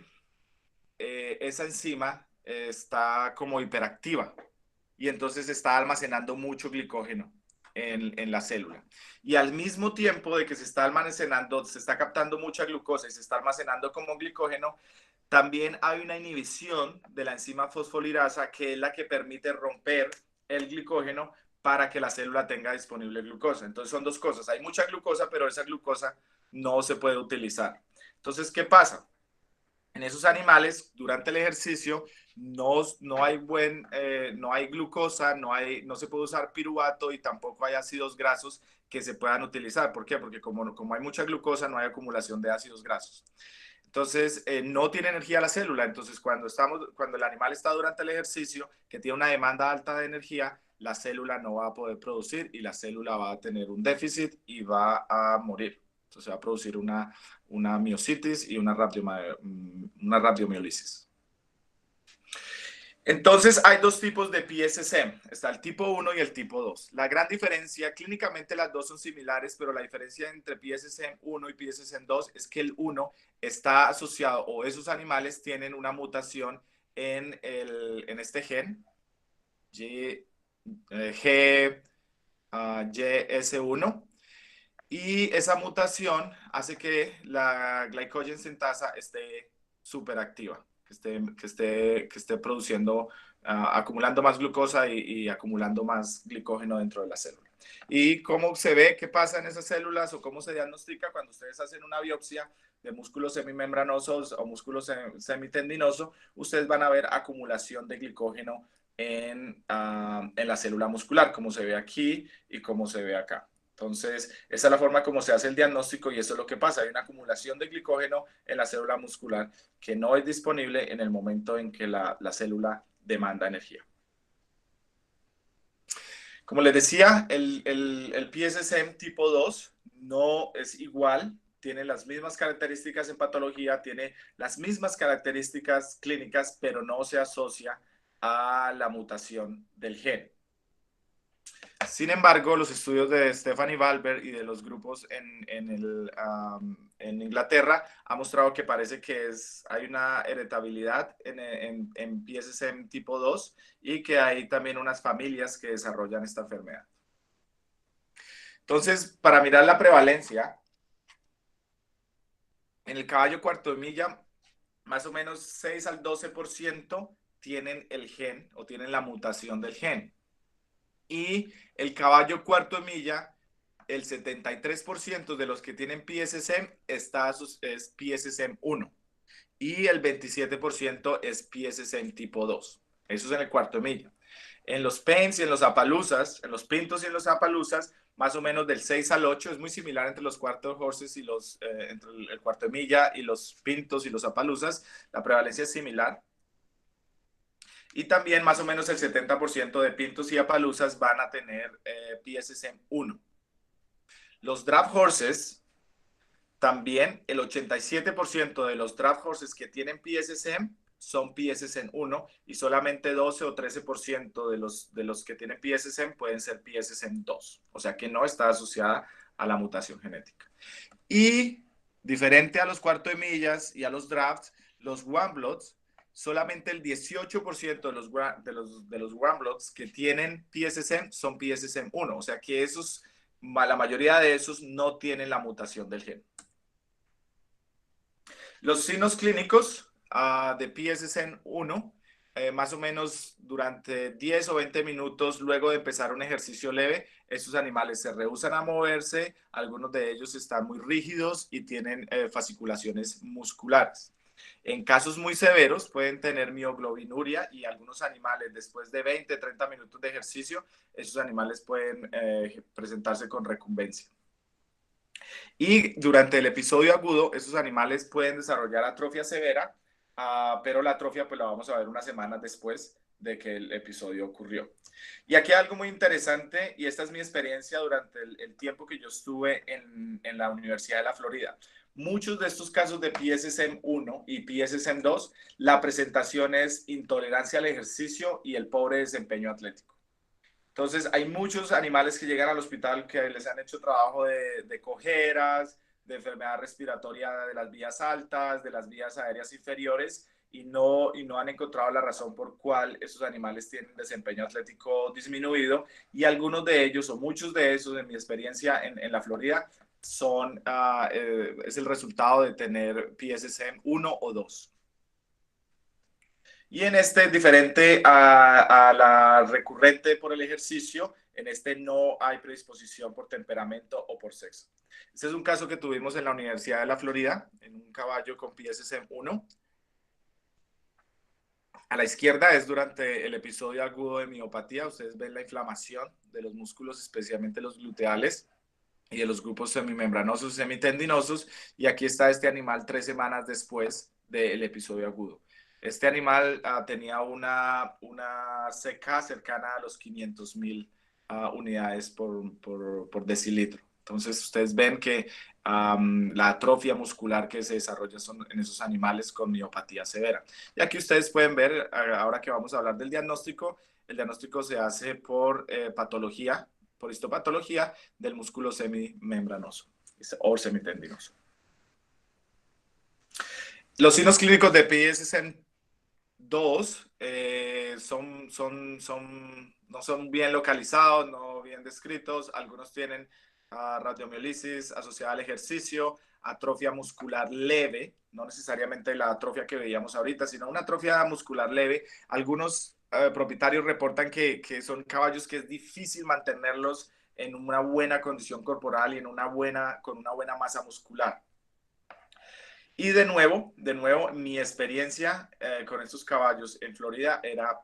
esa enzima está como hiperactiva y entonces está almacenando mucho glicógeno en la célula. Y al mismo tiempo de que se está almacenando, se está captando mucha glucosa y se está almacenando como glicógeno, también hay una inhibición de la enzima fosfolirasa, que es la que permite romper el glicógeno para que la célula tenga disponible glucosa. Entonces son dos cosas. Hay mucha glucosa, pero esa glucosa no se puede utilizar. Entonces, ¿qué pasa? En esos animales, durante el ejercicio, no hay glucosa, no se puede usar piruvato y tampoco hay ácidos grasos que se puedan utilizar. ¿Por qué? Porque como hay mucha glucosa, no hay acumulación de ácidos grasos. Entonces, no tiene energía la célula. Entonces, cuando el animal está durante el ejercicio, que tiene una demanda alta de energía, la célula no va a poder producir y la célula va a tener un déficit y va a morir. Entonces, va a producir una miositis y una radiomiolisis. Entonces, hay dos tipos de PSC. Está el tipo 1 y el tipo 2. La gran diferencia, clínicamente las dos son similares, pero la diferencia entre PSC 1 y PSC 2 es que el 1 está asociado, o esos animales tienen una mutación en este gen, GS1, y esa mutación hace que la glycogen sintasa esté súper activa, que esté produciendo, acumulando más glucosa y acumulando más glicógeno dentro de la célula. ¿Y cómo se ve qué pasa en esas células o cómo se diagnostica? Cuando ustedes hacen una biopsia de músculos semimembranosos o músculos semitendinosos, ustedes van a ver acumulación de glicógeno en la célula muscular, como se ve aquí y como se ve acá. Entonces, esa es la forma como se hace el diagnóstico y eso es lo que pasa. Hay una acumulación de glicógeno en la célula muscular que no es disponible en el momento en que la célula demanda energía. Como les decía, el PSC tipo 2 no es igual, tiene las mismas características en patología, tiene las mismas características clínicas, pero no se asocia a la mutación del gen. Sin embargo, los estudios de Stephanie Valber y de los grupos en Inglaterra han mostrado que parece que hay una heredabilidad en PSC tipo 2 y que hay también unas familias que desarrollan esta enfermedad. Entonces, para mirar la prevalencia, en el caballo cuarto de milla más o menos 6 al 12% tienen el gen o tienen la mutación del gen. Y el caballo cuarto de milla, el 73% de los que tienen PSSM es PSSM1 y el 27% es PSSM tipo 2. Eso es en el cuarto de milla. En los Paints y en los Appaloozas, en los Pintos y en los Appaloozas, más o menos del 6 al 8, es muy similar entre los Quarter Horses y entre el cuarto de milla y los Pintos y los Appaloozas, la prevalencia es similar. Y también más o menos el 70% de Pintos y Appaloozas van a tener PSSM 1. Los Draft Horses, también el 87% de los Draft Horses que tienen PSSM son PSSM 1 y solamente 12 o 13% de los que tienen PSSM pueden ser PSSM 2. O sea que no está asociada a la mutación genética. Y diferente a los cuarto de millas y a los drafts, los One Bloods, solamente el 18% de los One Bloods que tienen PSSM son PSSM 1. O sea que la mayoría de esos no tienen la mutación del gen. Los signos clínicos de PSSM1, más o menos durante 10 o 20 minutos luego de empezar un ejercicio leve, estos animales se rehúsan a moverse, algunos de ellos están muy rígidos y tienen fasciculaciones musculares. En casos muy severos pueden tener mioglobinuria y algunos animales después de 20, 30 minutos de ejercicio, esos animales pueden presentarse con recumbencia. Y durante el episodio agudo, esos animales pueden desarrollar atrofia severa, pero la atrofia pues la vamos a ver unas semanas después de que el episodio ocurrió. Y aquí hay algo muy interesante, y esta es mi experiencia durante el tiempo que yo estuve en la Universidad de la Florida. Muchos de estos casos de PSSM1 y PSSM2, la presentación es intolerancia al ejercicio y el pobre desempeño atlético. Entonces, hay muchos animales que llegan al hospital que les han hecho trabajo de cojeras, de enfermedad respiratoria de las vías altas, de las vías aéreas inferiores, y no han encontrado la razón por cual esos animales tienen desempeño atlético disminuido. Y algunos de ellos, o muchos de esos, en mi experiencia en la Florida, es el resultado de tener PSSM 1 o 2. Y en este, diferente a la recurrente por el ejercicio, en este no hay predisposición por temperamento o por sexo. Este es un caso que tuvimos en la Universidad de la Florida, en un caballo con PSSM 1. A la izquierda es durante el episodio agudo de miopatía. Ustedes ven la inflamación de los músculos, especialmente los gluteales y de los grupos semimembranosos y semitendinosos. Y aquí está este animal 3 semanas después del episodio agudo. Este animal tenía una CK cercana a los 500,000 unidades por decilitro. Entonces, ustedes ven que la atrofia muscular que se desarrolla en esos animales con miopatía severa. Y aquí ustedes pueden ver, ahora que vamos a hablar del diagnóstico, el diagnóstico se hace por patología, por histopatología del músculo semimembranoso o semitendinoso. Los signos clínicos de PSSM2 no son bien localizados, no bien descritos. Algunos tienen radiomiolisis asociada al ejercicio, atrofia muscular leve, no necesariamente la atrofia que veíamos ahorita, sino una atrofia muscular leve. Algunos propietarios reportan que son caballos que es difícil mantenerlos en una buena condición corporal y con una buena masa muscular. Y de nuevo, mi experiencia con estos caballos en Florida era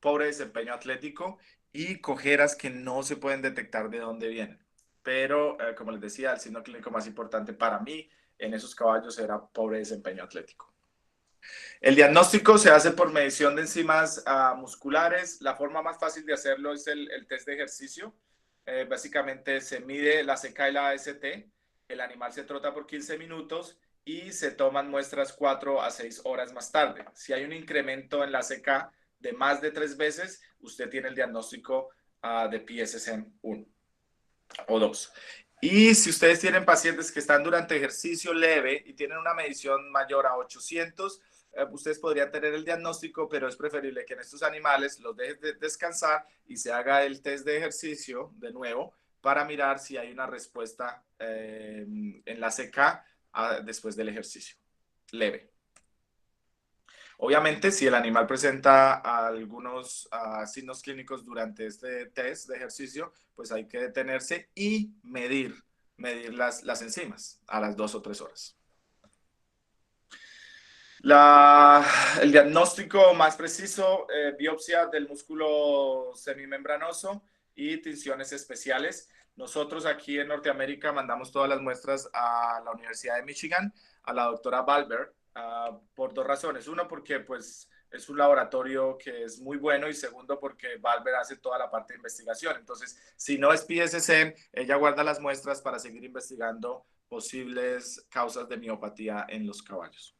pobre desempeño atlético y cojeras que no se pueden detectar de dónde vienen. Pero, como les decía, el signo clínico más importante para mí en esos caballos era pobre desempeño atlético. El diagnóstico se hace por medición de enzimas musculares. La forma más fácil de hacerlo es el test de ejercicio. Básicamente se mide la CK y la AST. El animal se trota por 15 minutos y se toman muestras 4 a 6 horas más tarde. Si hay un incremento en la CK de más de 3 veces, usted tiene el diagnóstico de PSSM 1 o 2. Y si ustedes tienen pacientes que están durante ejercicio leve y tienen una medición mayor a 800, ustedes podrían tener el diagnóstico, pero es preferible que en estos animales los dejen descansar y se haga el test de ejercicio de nuevo para mirar si hay una respuesta en la CK después del ejercicio leve. Obviamente, si el animal presenta algunos signos clínicos durante este test de ejercicio, pues hay que detenerse y medir las enzimas a las 2 o 3 horas. El diagnóstico más preciso, biopsia del músculo semimembranoso y tinciones especiales. Nosotros aquí en Norteamérica mandamos todas las muestras a la Universidad de Michigan, a la doctora Balber, por 2 razones. Uno, porque pues es un laboratorio que es muy bueno, y segundo, porque Balber hace toda la parte de investigación. Entonces, si no es PSSM, ella guarda las muestras para seguir investigando posibles causas de miopatía en los caballos.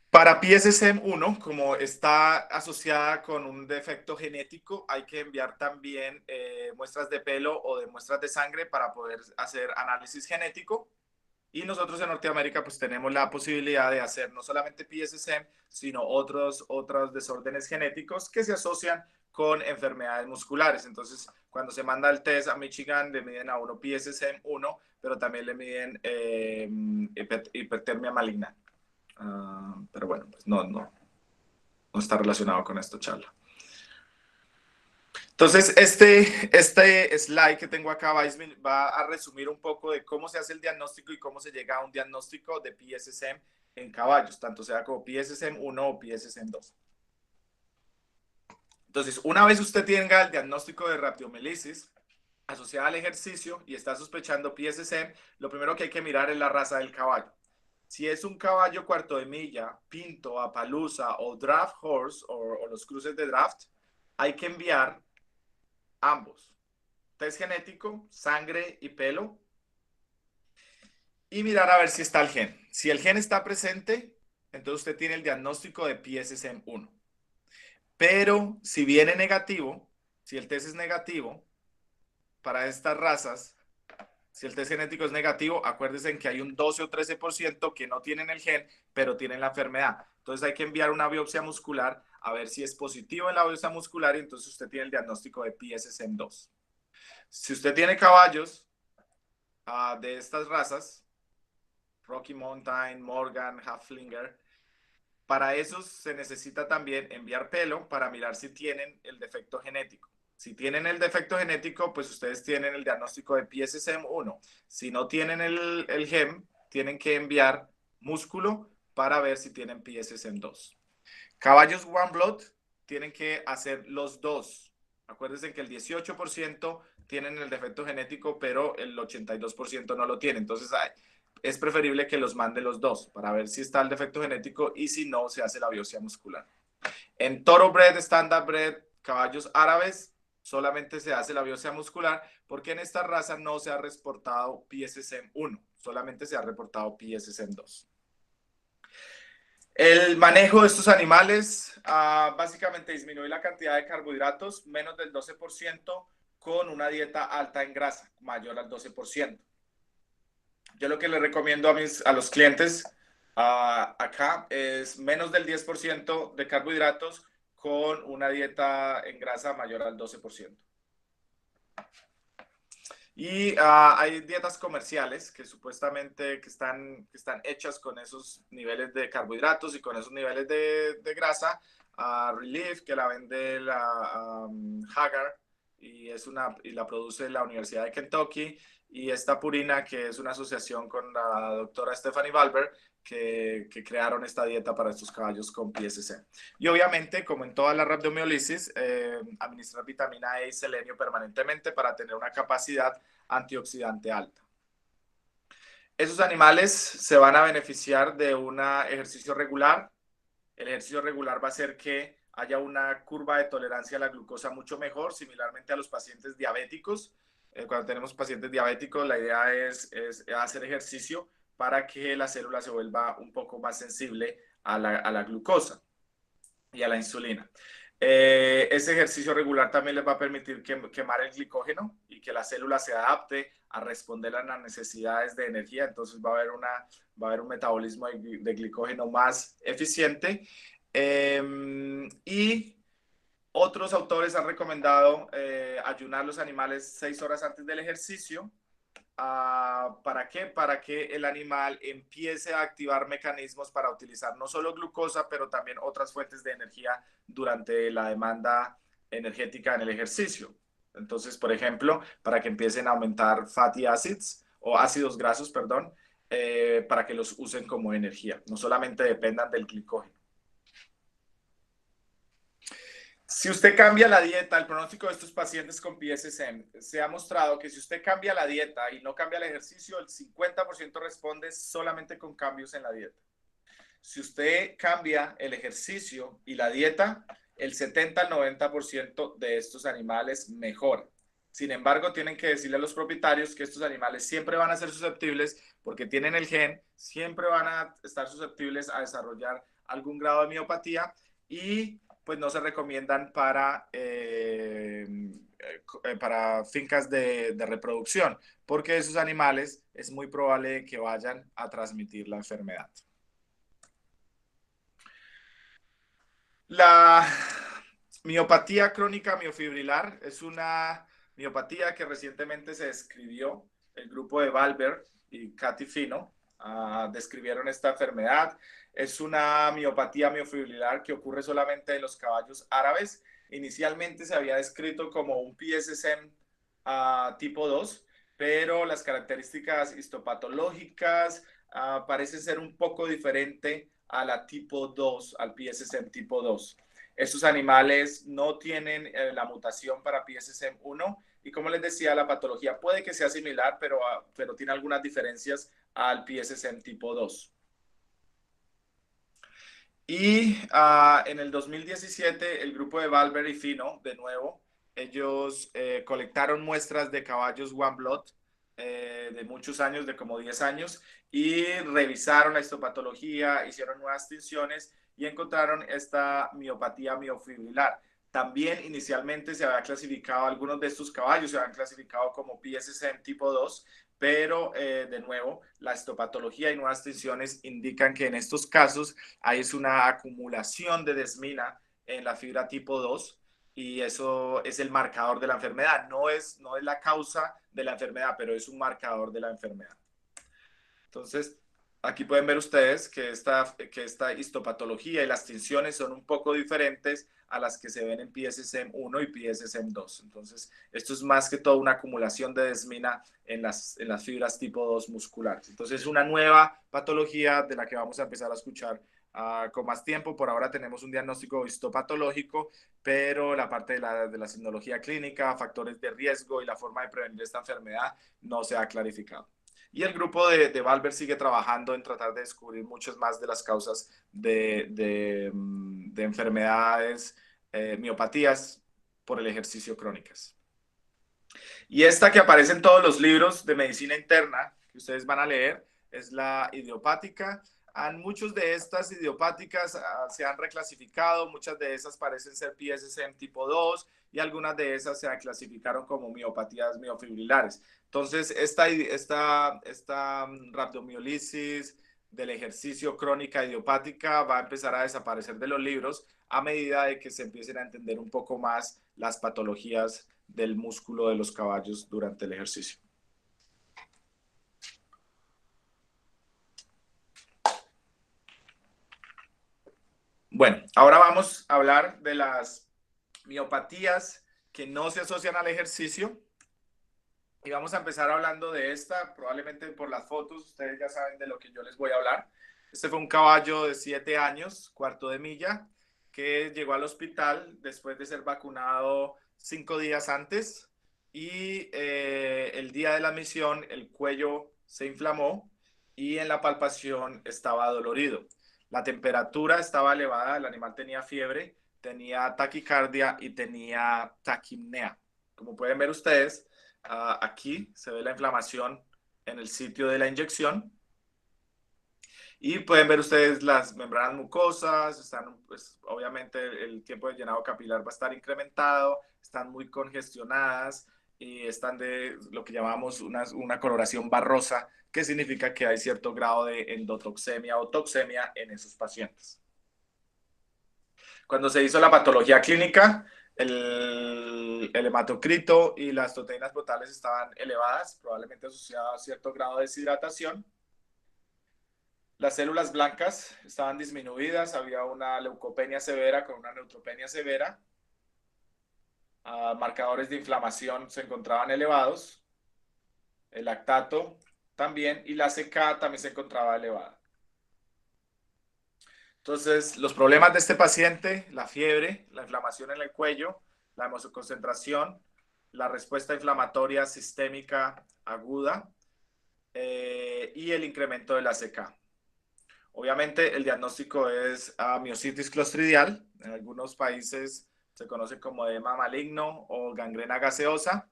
Para PSSM1, como está asociada con un defecto genético, hay que enviar también muestras de pelo o de muestras de sangre para poder hacer análisis genético. Y nosotros en Norteamérica pues tenemos la posibilidad de hacer no solamente PSSM, sino otros desórdenes genéticos que se asocian con enfermedades musculares. Entonces, cuando se manda el test a Michigan, le miden a uno PSSM1, pero también le miden hipertermia maligna. Pero bueno, pues no está relacionado con esta charla. Entonces, este slide que tengo acá va a resumir un poco de cómo se hace el diagnóstico y cómo se llega a un diagnóstico de PSSM en caballos, tanto sea como PSSM1 o PSSM2. Entonces, una vez usted tenga el diagnóstico de rhabdomiolisis asociada al ejercicio y está sospechando PSSM, lo primero que hay que mirar es la raza del caballo. Si es un caballo cuarto de milla, pinto, Appaloosa o draft horse o los cruces de draft, hay que enviar ambos. Test genético, sangre y pelo, y mirar a ver si está el gen. Si el gen está presente, entonces usted tiene el diagnóstico de PSSM1. Pero si viene negativo, si el test es negativo para estas razas, si el test genético es negativo, acuérdense en que hay un 12 o 13% que no tienen el gen, pero tienen la enfermedad. Entonces hay que enviar una biopsia muscular a ver si es positivo en la biopsia muscular, y entonces usted tiene el diagnóstico de PSSM2. Si usted tiene caballos de estas razas, Rocky Mountain, Morgan, Haflinger, para esos se necesita también enviar pelo para mirar si tienen el defecto genético. Si tienen el defecto genético, pues ustedes tienen el diagnóstico de PSSM1. Si no tienen el gen, tienen que enviar músculo para ver si tienen PSSM2. Caballos One Blood tienen que hacer los dos. Acuérdense que el 18% tienen el defecto genético, pero el 82% no lo tiene. Entonces es preferible que los mande los dos para ver si está el defecto genético, y si no, se hace la biopsia muscular. En Thoroughbred, Standardbred, caballos árabes, solamente se hace la biopsia muscular, porque en esta raza no se ha reportado PSSM1, solamente se ha reportado PSSM2. El manejo de estos animales, básicamente disminuir la cantidad de carbohidratos, menos del 12%, con una dieta alta en grasa, mayor al 12%. Yo lo que les recomiendo a los clientes acá es menos del 10% de carbohidratos, con una dieta en grasa mayor al 12%. Y hay dietas comerciales que supuestamente que están hechas con esos niveles de carbohidratos y con esos niveles de grasa. Relief, que la vende la Hagar, y la produce la Universidad de Kentucky. Y esta Purina, que es una asociación con la doctora Stephanie Balber, que crearon esta dieta para estos caballos con PSC. Y obviamente, como en toda la rhabdomiolisis, administrar vitamina E y selenio permanentemente para tener una capacidad antioxidante alta. Esos animales se van a beneficiar de un ejercicio regular. El ejercicio regular va a hacer que haya una curva de tolerancia a la glucosa mucho mejor, similarmente a los pacientes diabéticos. Cuando tenemos pacientes diabéticos, la idea es hacer ejercicio para que la célula se vuelva un poco más sensible a la glucosa y a la insulina. Ese ejercicio regular también les va a permitir quemar el glicógeno y que la célula se adapte a responder a las necesidades de energía. Entonces va a haber un metabolismo de glicógeno más eficiente. Y otros autores han recomendado ayunar los animales 6 horas antes del ejercicio, ¿Para qué? Para que el animal empiece a activar mecanismos para utilizar no solo glucosa, pero también otras fuentes de energía durante la demanda energética en el ejercicio. Entonces, por ejemplo, para que empiecen a aumentar fatty acids o ácidos grasos, perdón, para que los usen como energía, no solamente dependan del glicógeno. Si usted cambia la dieta, el pronóstico de estos pacientes con PSSM, se ha mostrado que si usted cambia la dieta y no cambia el ejercicio, el 50% responde solamente con cambios en la dieta. Si usted cambia el ejercicio y la dieta, el 70 al 90% de estos animales mejora. Sin embargo, tienen que decirle a los propietarios que estos animales siempre van a ser susceptibles, porque tienen el gen, siempre van a estar susceptibles a desarrollar algún grado de miopatía y pues no se recomiendan para fincas de reproducción, porque esos animales es muy probable que vayan a transmitir la enfermedad. La miopatía crónica miofibrilar es una miopatía que recientemente se describió. El grupo de Valber y Katy Fino describieron esta enfermedad. Es una miopatía miofibrilar que ocurre solamente en los caballos árabes. Inicialmente se había descrito como un PSSM tipo 2, pero las características histopatológicas parecen ser un poco diferentes a la tipo 2, al PSSM tipo 2. Estos animales no tienen la mutación para PSSM1 y como les decía, la patología puede que sea similar, pero tiene algunas diferencias al PSSM tipo 2. Y en el 2017, el grupo de Valber y Fino, de nuevo, ellos colectaron muestras de caballos One Blood de muchos años, de como 10 años, y revisaron la histopatología, hicieron nuevas tinciones y encontraron esta miopatía miofibrilar. También inicialmente se había clasificado, algunos de estos caballos se habían clasificado como PSSM tipo 2, pero de nuevo, la histopatología y nuevas tinciones indican que en estos casos hay una acumulación de desmina en la fibra tipo 2 y eso es el marcador de la enfermedad. No es la causa de la enfermedad, pero es un marcador de la enfermedad. Entonces, aquí pueden ver ustedes que esta histopatología y las tinciones son un poco diferentes a las que se ven en PSSM1 y PSSM2. Entonces, esto es más que todo una acumulación de desmina en las fibras tipo 2 musculares. Entonces, es una nueva patología de la que vamos a empezar a escuchar con más tiempo. Por ahora tenemos un diagnóstico histopatológico, pero la parte de la sinología clínica, factores de riesgo y la forma de prevenir esta enfermedad no se ha clarificado. Y el grupo de Valber sigue trabajando en tratar de descubrir muchas más de las causas de enfermedades, miopatías por el ejercicio crónicas. Y esta que aparece en todos los libros de medicina interna que ustedes van a leer es la idiopática. Muchas de estas idiopáticas se han reclasificado, muchas de esas parecen ser PSSM tipo 2 y algunas de esas se clasificaron como miopatías miofibrilares. Entonces, esta rhabdomiolisis del ejercicio crónica idiopática va a empezar a desaparecer de los libros a medida de que se empiecen a entender un poco más las patologías del músculo de los caballos durante el ejercicio. Bueno, ahora vamos a hablar de las miopatías que no se asocian al ejercicio. Y vamos a empezar hablando de esta, probablemente por las fotos, ustedes ya saben de lo que yo les voy a hablar. Este fue un caballo de 7 años, cuarto de milla, que llegó al hospital después de ser vacunado 5 días antes y el día de la admisión el cuello se inflamó y en la palpación estaba dolorido. La temperatura estaba elevada, el animal tenía fiebre, tenía taquicardia y tenía taquipnea. Como pueden ver ustedes, aquí se ve la inflamación en el sitio de la inyección y pueden ver ustedes las membranas mucosas, están, pues, obviamente el tiempo de llenado capilar va a estar incrementado, están muy congestionadas y están de lo que llamamos una coloración barrosa, que significa que hay cierto grado de endotoxemia o toxemia en esos pacientes. Cuando se hizo la patología clínica, el hematocrito y las proteínas portales estaban elevadas, probablemente asociadas a cierto grado de deshidratación. Las células blancas estaban disminuidas, había una leucopenia severa con una neutropenia severa. Marcadores de inflamación se encontraban elevados. El lactato también, y la CK también se encontraba elevada. Entonces, los problemas de este paciente: la fiebre, la inflamación en el cuello, la hematoconcentración, la respuesta inflamatoria sistémica aguda y el incremento de la CK. Obviamente, el diagnóstico es miositis clostridial. En algunos países se conoce como edema maligno o gangrena gaseosa.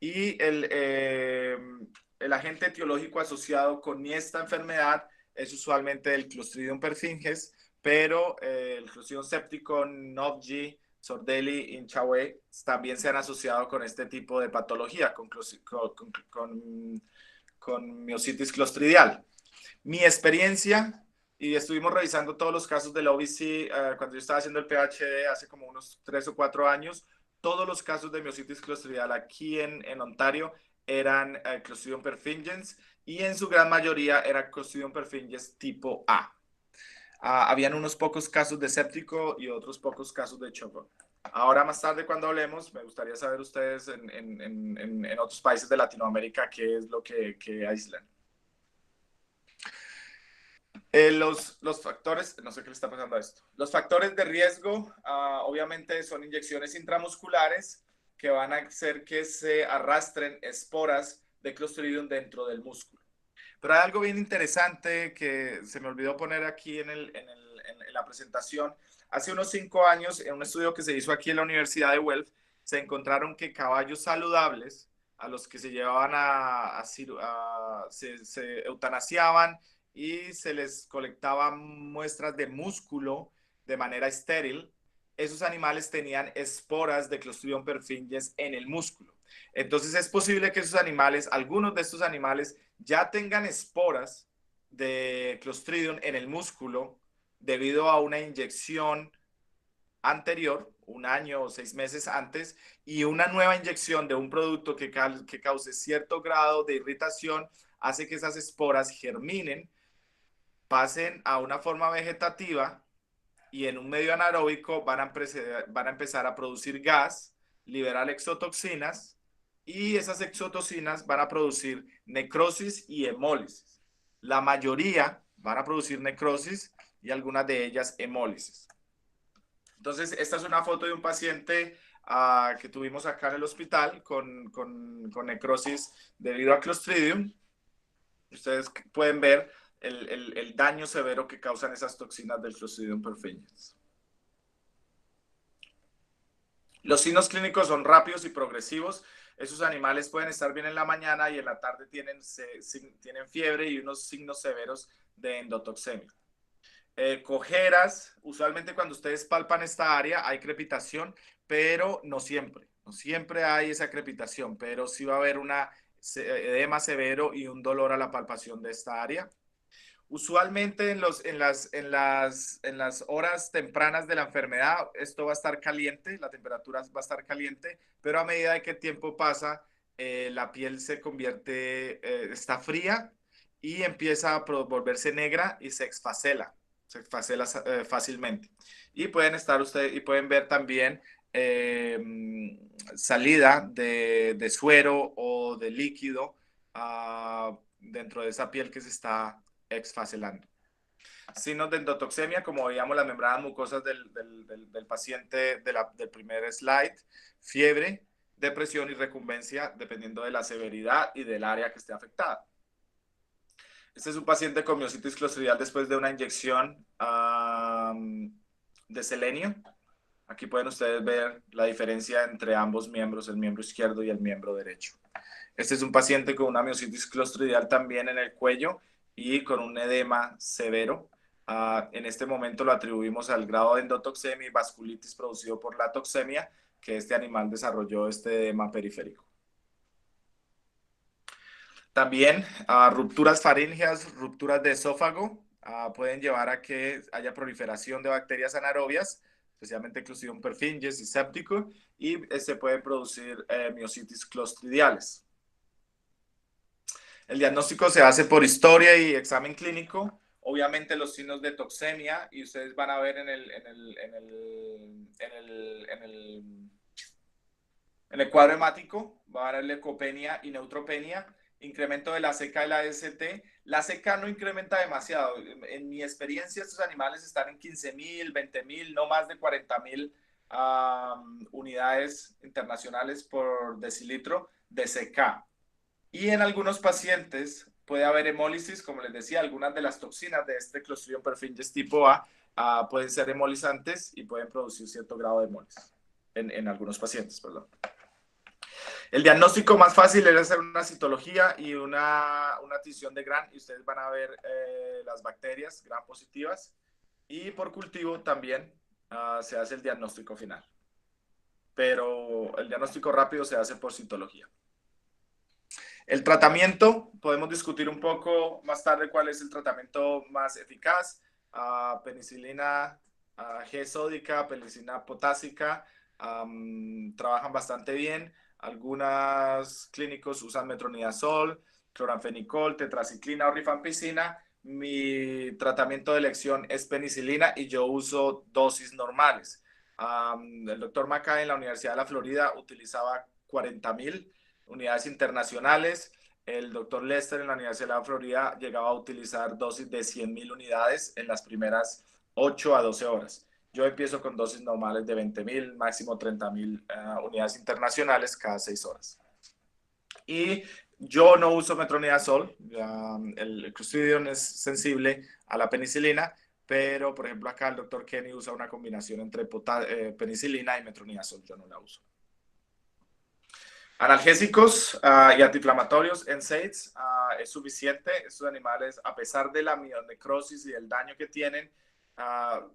Y el agente etiológico asociado con esta enfermedad es usualmente el Clostridium perfringens, pero el Clostridium séptico, Nofji, Sordelli, Inchaue también se han asociado con este tipo de patología, con miositis clostridial. Mi experiencia, y estuvimos revisando todos los casos del OVC cuando yo estaba haciendo el PhD hace como unos 3 o 4 años, todos los casos de miositis clostridial aquí en Ontario eran Clostridium perfringens, y en su gran mayoría era Clostridium perfringens tipo A. Habían unos pocos casos de séptico y otros pocos casos de choco. Ahora más tarde, cuando hablemos, me gustaría saber ustedes en otros países de Latinoamérica qué es lo que aíslan. Los factores, no sé qué le está pasando a esto. Los factores de riesgo, obviamente, son inyecciones intramusculares que van a hacer que se arrastren esporas de Clostridium dentro del músculo. Pero hay algo bien interesante que se me olvidó poner aquí en la presentación. Hace unos 5 años, en un estudio que se hizo aquí en la Universidad de Guelph, se encontraron que caballos saludables, a los que se llevaban se eutanasiaban y se les colectaban muestras de músculo de manera estéril, esos animales tenían esporas de Clostridium perfringens en el músculo. Entonces es posible que esos animales, algunos de estos animales, ya tengan esporas de Clostridium en el músculo debido a una inyección anterior, 1 año o 6 meses antes, y una nueva inyección de un producto que cause cierto grado de irritación hace que esas esporas germinen, pasen a una forma vegetativa y en un medio anaeróbico van a empezar a producir gas, liberar exotoxinas, y esas exotoxinas van a producir necrosis y hemólisis. La mayoría van a producir necrosis y algunas de ellas hemólisis. Entonces, esta es una foto de un paciente que tuvimos acá en el hospital con necrosis debido a Clostridium. Ustedes pueden ver el daño severo que causan esas toxinas del Clostridium perfringens. Los signos clínicos son rápidos y progresivos. Esos animales pueden estar bien en la mañana y en la tarde tienen fiebre y unos signos severos de endotoxemia. Cojeras, usualmente cuando ustedes palpan esta área hay crepitación, pero no siempre. No siempre hay esa crepitación, pero sí va a haber un edema severo y un dolor a la palpación de esta área. Usualmente en las horas tempranas de la enfermedad esto va a estar caliente, la temperatura va a estar caliente, pero a medida de que el tiempo pasa, la piel se convierte, está fría y empieza a volverse negra y se exfasela fácilmente. Y pueden ver también salida de suero o de líquido dentro de esa piel que se está exfaselando. Signos de endotoxemia, como veíamos las membranas mucosas del paciente del primer slide: fiebre, depresión y recumbencia, dependiendo de la severidad y del área que esté afectada. Este es un paciente con miositis clostridial después de una inyección de selenio. Aquí pueden ustedes ver la diferencia entre ambos miembros, el miembro izquierdo y el miembro derecho. Este es un paciente con una miositis clostridial también en el cuello y con un edema severo. En este momento lo atribuimos al grado de endotoxemia y vasculitis producido por la toxemia, que este animal desarrolló este edema periférico. También rupturas faríngeas, rupturas de esófago pueden llevar a que haya proliferación de bacterias anaerobias. especialmente Clostridium perfringens y séptico, y se puede producir miositis clostridiales. El diagnóstico se hace por historia y examen clínico. Obviamente los signos de toxemia, y ustedes van a ver en el cuadro hemático, va a haber leucopenia y neutropenia, incremento de la CK y la DST. La CK no incrementa demasiado. En mi experiencia, estos animales están en 15.000, 20.000, no más de 40.000 unidades internacionales por decilitro de CK. Y en algunos pacientes puede haber hemólisis, como les decía, algunas de las toxinas de este Clostridium perfringens tipo A pueden ser hemolizantes y pueden producir cierto grado de hemólisis en algunos pacientes, perdón. El diagnóstico más fácil es hacer una citología y una tinción de Gram, y ustedes van a ver las bacterias Gram positivas, y por cultivo también se hace el diagnóstico final. Pero el diagnóstico rápido se hace por citología. El tratamiento, podemos discutir un poco más tarde cuál es el tratamiento más eficaz. Penicilina G sódica, penicilina potásica, trabajan bastante bien. Algunos clínicos usan metronidazol, cloranfenicol, tetraciclina o rifampicina. Mi tratamiento de elección es penicilina y yo uso dosis normales. El doctor Mackay en la Universidad de la Florida utilizaba 40.000 unidades internacionales. El doctor Lester en la Universidad de la Florida llegaba a utilizar dosis de 100.000 unidades en las primeras 8 a 12 horas. Yo empiezo con dosis normales de 20.000, máximo 30.000 unidades internacionales cada 6 horas. Y yo no uso metronidazol. El Clostridium es sensible a la penicilina, pero por ejemplo acá el doctor Kenny usa una combinación entre penicilina y metronidazol. Yo no la uso. Analgésicos y antiinflamatorios, NSAIDs, es suficiente. Estos animales, a pesar de la mielonecrosis y del daño que tienen,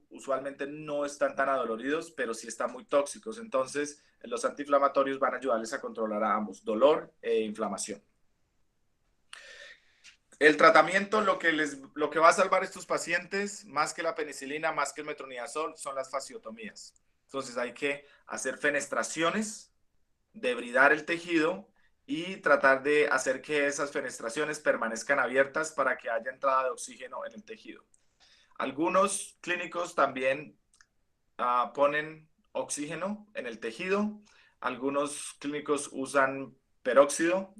usualmente no están tan adoloridos, pero sí están muy tóxicos. Entonces, los antiinflamatorios van a ayudarles a controlar a ambos, dolor e inflamación. El tratamiento, lo que va a salvar a estos pacientes, más que la penicilina, más que el metronidazol, son las fasciotomías. Entonces, hay que hacer fenestraciones, debridar el tejido y tratar de hacer que esas fenestraciones permanezcan abiertas para que haya entrada de oxígeno en el tejido. Algunos clínicos también ponen oxígeno en el tejido. Algunos clínicos usan peróxido.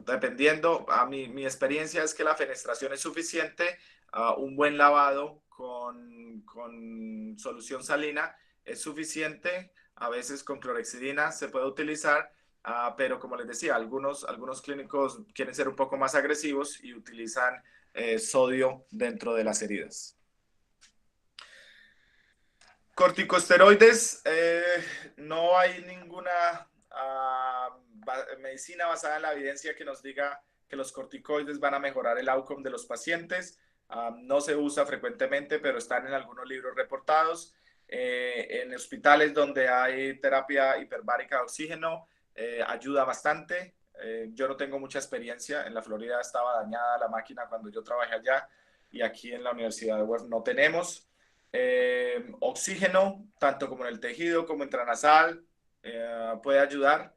Dependiendo, mi experiencia es que la fenestración es suficiente. Un buen lavado con solución salina es suficiente. A veces con clorhexidina se puede utilizar, pero como les decía, algunos clínicos quieren ser un poco más agresivos y utilizan sodio dentro de las heridas. Corticosteroides, no hay ninguna medicina basada en la evidencia que nos diga que los corticoides van a mejorar el outcome de los pacientes. No se usa frecuentemente, pero están en algunos libros reportados. En hospitales donde hay terapia hiperbárica de oxígeno, ayuda bastante. Yo no tengo mucha experiencia. En la Florida estaba dañada la máquina cuando yo trabajé allá, y aquí en la Universidad de West no tenemos. Oxígeno, tanto como en el tejido como intranasal, puede ayudar,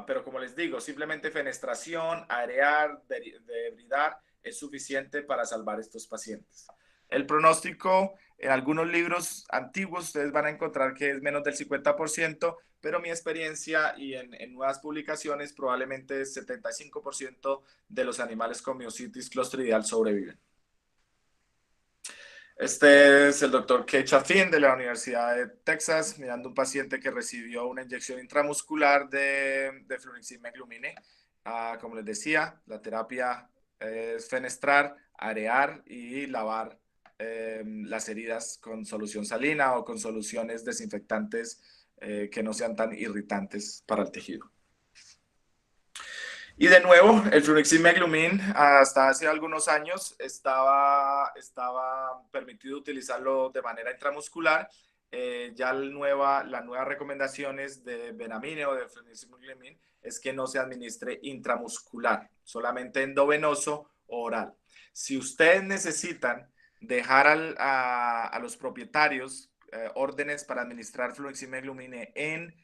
pero como les digo, simplemente fenestración, aerear, debridar es suficiente para salvar a estos pacientes. El pronóstico, en algunos libros antiguos ustedes van a encontrar que es menos del 50%, pero mi experiencia y en nuevas publicaciones probablemente 75% de los animales con miositis clostridial sobreviven. Este es el doctor Keith Chaffin de la Universidad de Texas, mirando un paciente que recibió una inyección intramuscular de fluniximab-glumine. Como les decía, la terapia es fenestrar, arear y lavar las heridas con solución salina o con soluciones desinfectantes que no sean tan irritantes para el tejido. Y de nuevo, el fluniximab-glumine hasta hace algunos años estaba permitido utilizarlo de manera intramuscular. Ya las nuevas recomendaciones de Benamine o de fluniximab-glumine es que no se administre intramuscular, solamente endovenoso o oral. Si ustedes necesitan dejar a los propietarios órdenes para administrar fluoximel-glumine en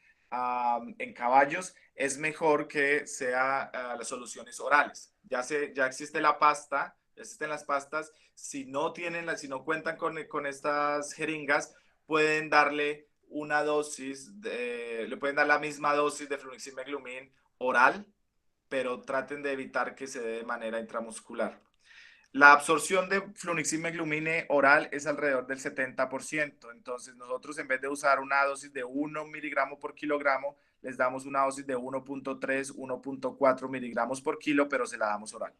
caballos es mejor que sea las soluciones orales. Ya existe la pasta, ya existen las pastas. Si no cuentan con estas jeringas, pueden darle una dosis, le pueden dar la misma dosis de fluoximel-glumine oral, pero traten de evitar que se dé de manera intramuscular. La absorción de fluniximab-glumine oral es alrededor del 70%. Entonces, nosotros en vez de usar una dosis de 1 miligramo por kilogramo, les damos una dosis de 1.3, 1.4 miligramos por kilo, pero se la damos oral.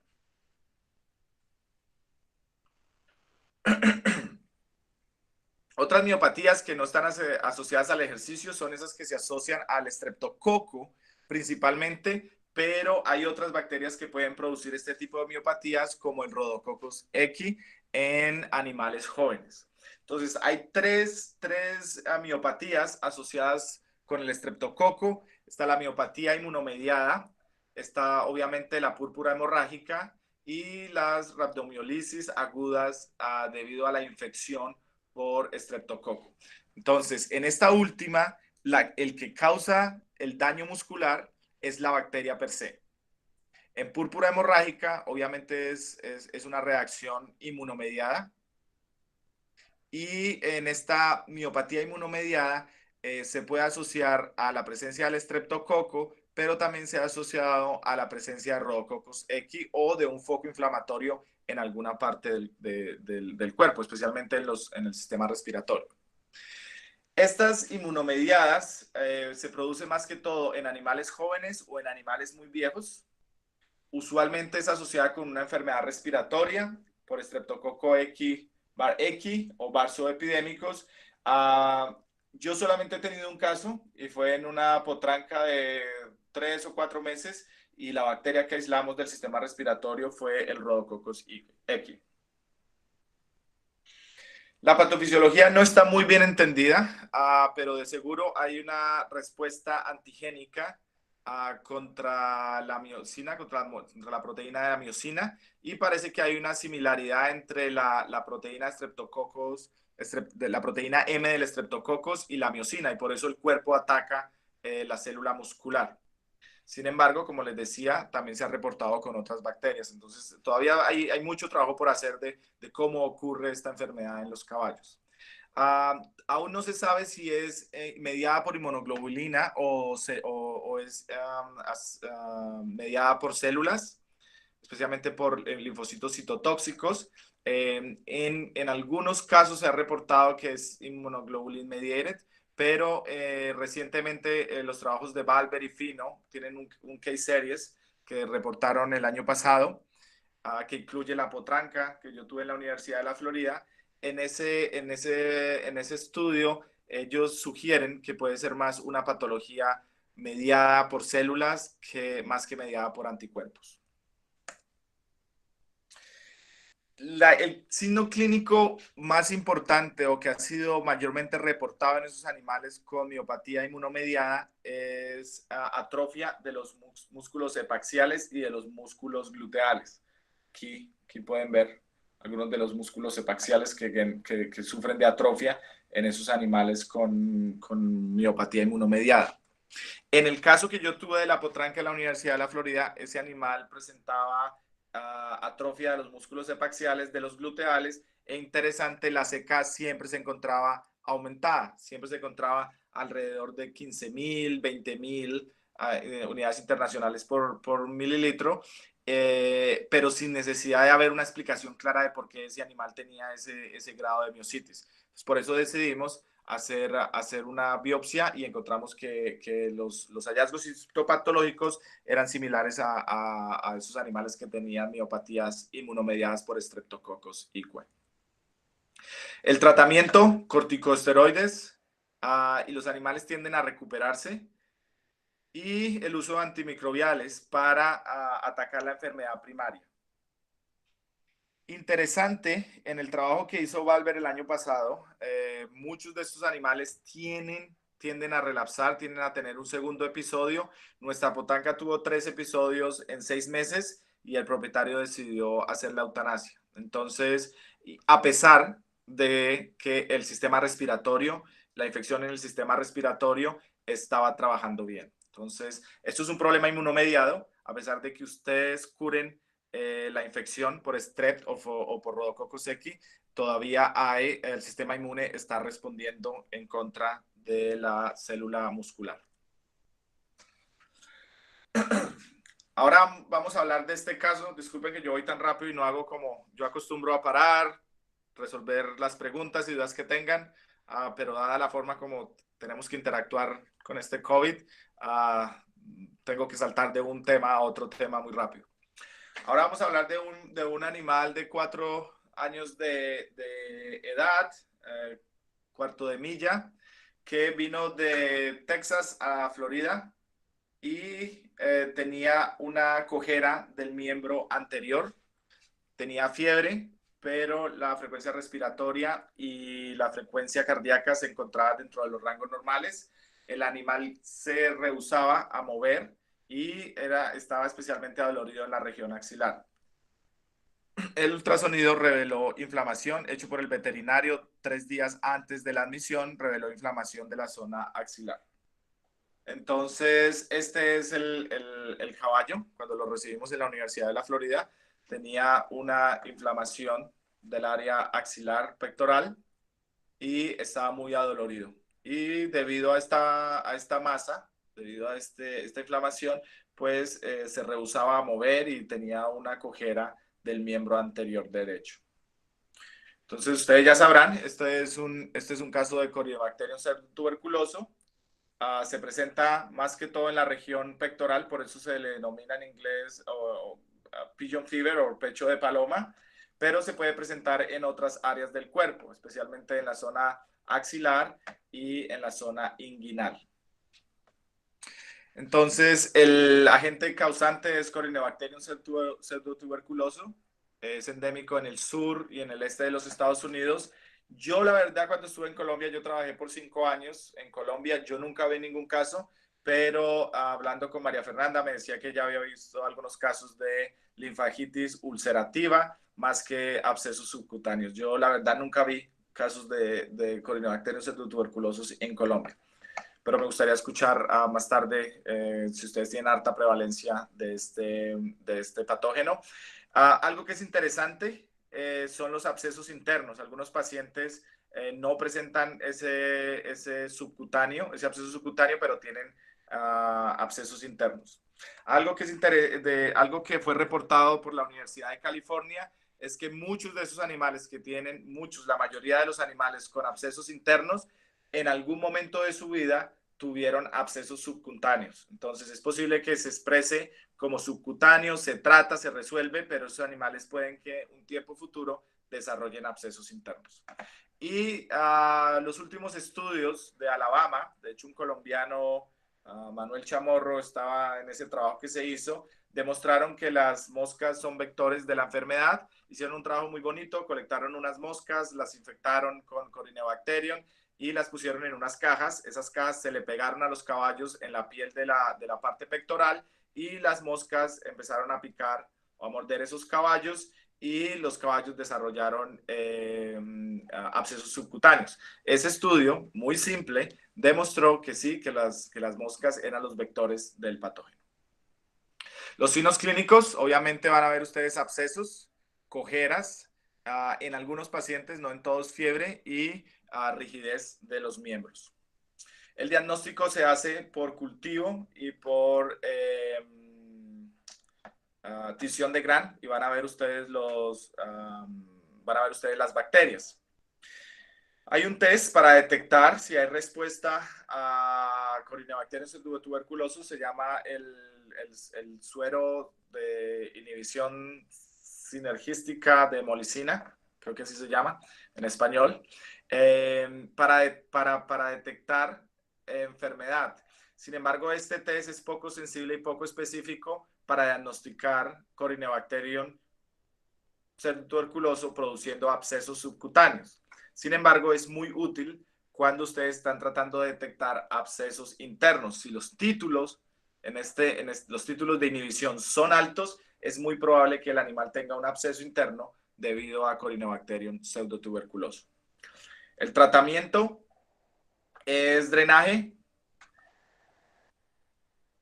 Otras miopatías que no están asociadas al ejercicio son esas que se asocian al estreptococo principalmente, pero hay otras bacterias que pueden producir este tipo de miopatías, como el Rhodococcus equi en animales jóvenes. Entonces, hay tres miopatías asociadas con el estreptococo. Está la miopatía inmunomediada, está obviamente la púrpura hemorrágica y las rhabdomiolisis agudas debido a la infección por estreptococo. Entonces, en esta última, el que causa el daño muscular es la bacteria per se. En púrpura hemorrágica, obviamente es una reacción inmunomediada. Y en esta miopatía inmunomediada se puede asociar a la presencia del estreptococo, pero también se ha asociado a la presencia de Rhodococcus equi o de un foco inflamatorio en alguna parte del cuerpo, especialmente en el sistema respiratorio. Estas inmunomediadas se producen más que todo en animales jóvenes o en animales muy viejos. Usualmente es asociada con una enfermedad respiratoria por estreptococo equi, equi o barzoepidémicos. Yo solamente he tenido un caso y fue en una potranca de 3 o 4 meses y la bacteria que aislamos del sistema respiratorio fue el Rhodococcus equi. La patofisiología no está muy bien entendida, pero de seguro hay una respuesta antigénica contra la miosina, contra la proteína de la miosina, y parece que hay una similaridad entre la proteína Streptococcus, la proteína M del Streptococcus y la miosina, y por eso el cuerpo ataca la célula muscular. Sin embargo, como les decía, también se ha reportado con otras bacterias. Entonces, todavía hay mucho trabajo por hacer de cómo ocurre esta enfermedad en los caballos. Aún no se sabe si es mediada por inmunoglobulina o es mediada por células, especialmente por linfocitos citotóxicos. En algunos casos se ha reportado que es immunoglobulin mediated, pero recientemente los trabajos de Balber y Fino tienen un case series que reportaron el año pasado, que incluye la potranca que yo tuve en la Universidad de la Florida. En ese estudio, ellos sugieren que puede ser más una patología mediada por células más que mediada por anticuerpos. El signo clínico más importante o que ha sido mayormente reportado en esos animales con miopatía inmunomediada es atrofia de los músculos epaxiales y de los músculos gluteales. Aquí pueden ver algunos de los músculos epaxiales que sufren de atrofia en esos animales con miopatía inmunomediada. En el caso que yo tuve de la potranca en la Universidad de la Florida, ese animal presentaba atrofia de los músculos epaxiales, de los gluteales, e interesante, la CK siempre se encontraba aumentada, siempre se encontraba alrededor de 15.000, 20.000 unidades internacionales por mililitro, pero sin necesidad de haber una explicación clara de por qué ese animal tenía ese grado de miositis. Pues por eso decidimos hacer una biopsia y encontramos que los hallazgos histopatológicos eran similares a esos animales que tenían miopatías inmunomediadas por Streptococcus equi. El tratamiento, corticosteroides, y los animales tienden a recuperarse, y el uso de antimicrobiales para atacar la enfermedad primaria. Interesante, en el trabajo que hizo Balber el año pasado, muchos de estos animales tienden a relapsar, tienden a tener un segundo episodio. Nuestra potranca tuvo 3 episodios en 6 meses y el propietario decidió hacer la eutanasia. Entonces, a pesar de que el sistema respiratorio, la infección en el sistema respiratorio estaba trabajando bien. Entonces, esto es un problema inmunomediado, a pesar de que ustedes curen la infección por Strep o por Rhodococcus equi, todavía el sistema inmune está respondiendo en contra de la célula muscular. Ahora vamos a hablar de este caso. Disculpen que yo voy tan rápido y no hago como yo acostumbro a parar, resolver las preguntas y dudas que tengan, pero dada la forma como tenemos que interactuar con este COVID, tengo que saltar de un tema a otro tema muy rápido. Ahora vamos a hablar de un animal de 4 años de edad, cuarto de milla, que vino de Texas a Florida y tenía una cojera del miembro anterior, tenía fiebre, pero la frecuencia respiratoria y la frecuencia cardíaca se encontraban dentro de los rangos normales. El animal se rehusaba a mover y estaba especialmente adolorido en la región axilar. El ultrasonido reveló inflamación hecho por el veterinario 3 días antes de la admisión, reveló inflamación de la zona axilar. Entonces, este es el caballo. Cuando lo recibimos en la Universidad de la Florida, tenía una inflamación del área axilar pectoral y estaba muy adolorido. Y debido a esta masa, debido a esta inflamación, pues se rehusaba a mover y tenía una cojera del miembro anterior derecho. Entonces, ustedes ya sabrán, este es un caso de Corynebacterium tuberculoso. Se presenta más que todo en la región pectoral, por eso se le denomina en inglés pigeon fever o pecho de paloma, pero se puede presentar en otras áreas del cuerpo, especialmente en la zona axilar y en la zona inguinal. Entonces, el agente causante es Corynebacterium pseudotuberculoso, es endémico en el sur y en el este de los Estados Unidos. Yo, la verdad, cuando estuve en Colombia, yo trabajé por 5 años en Colombia, yo nunca vi ningún caso, pero hablando con María Fernanda me decía que ya había visto algunos casos de linfagitis ulcerativa más que abscesos subcutáneos. Yo, la verdad, nunca vi casos de Corynebacterium pseudotuberculosos en Colombia, pero me gustaría escuchar más tarde si ustedes tienen harta prevalencia de este patógeno. Algo que es interesante son los abscesos internos. Algunos pacientes no presentan ese absceso subcutáneo, pero tienen abscesos internos. Algo que fue reportado por la Universidad de California es que muchos de esos animales la mayoría de los animales con abscesos internos, en algún momento de su vida tuvieron abscesos subcutáneos. Entonces es posible que se exprese como subcutáneo, se trata, se resuelve, pero esos animales pueden que un tiempo futuro desarrollen abscesos internos. Y los últimos estudios de Alabama, de hecho un colombiano, Manuel Chamorro, estaba en ese trabajo que se hizo, demostraron que las moscas son vectores de la enfermedad. Hicieron un trabajo muy bonito, colectaron unas moscas, las infectaron con Corynebacterium y las pusieron en unas cajas. Esas cajas se le pegaron a los caballos en la piel de la parte pectoral y las moscas empezaron a picar o a morder esos caballos y los caballos desarrollaron abscesos subcutáneos. Ese estudio, muy simple, demostró que sí, que las moscas eran los vectores del patógeno. Los signos clínicos, obviamente van a ver ustedes abscesos, cojeras, en algunos pacientes, no en todos, fiebre y rigidez de los miembros. El diagnóstico se hace por cultivo y por tinción de Gram y van a ver ustedes las bacterias. Hay un test para detectar si hay respuesta a Corynebacterium pseudotuberculoso, se llama el suero de inhibición sinergística de molicina, creo que así se llama en español, para detectar enfermedad. Sin embargo, este test es poco sensible y poco específico para diagnosticar Corynebacterium pseudotuberculoso produciendo abscesos subcutáneos. Sin embargo, es muy útil cuando ustedes están tratando de detectar abscesos internos. Si los títulos los títulos de inhibición son altos, es muy probable que el animal tenga un absceso interno debido a Corynebacterium pseudotuberculoso. El tratamiento es drenaje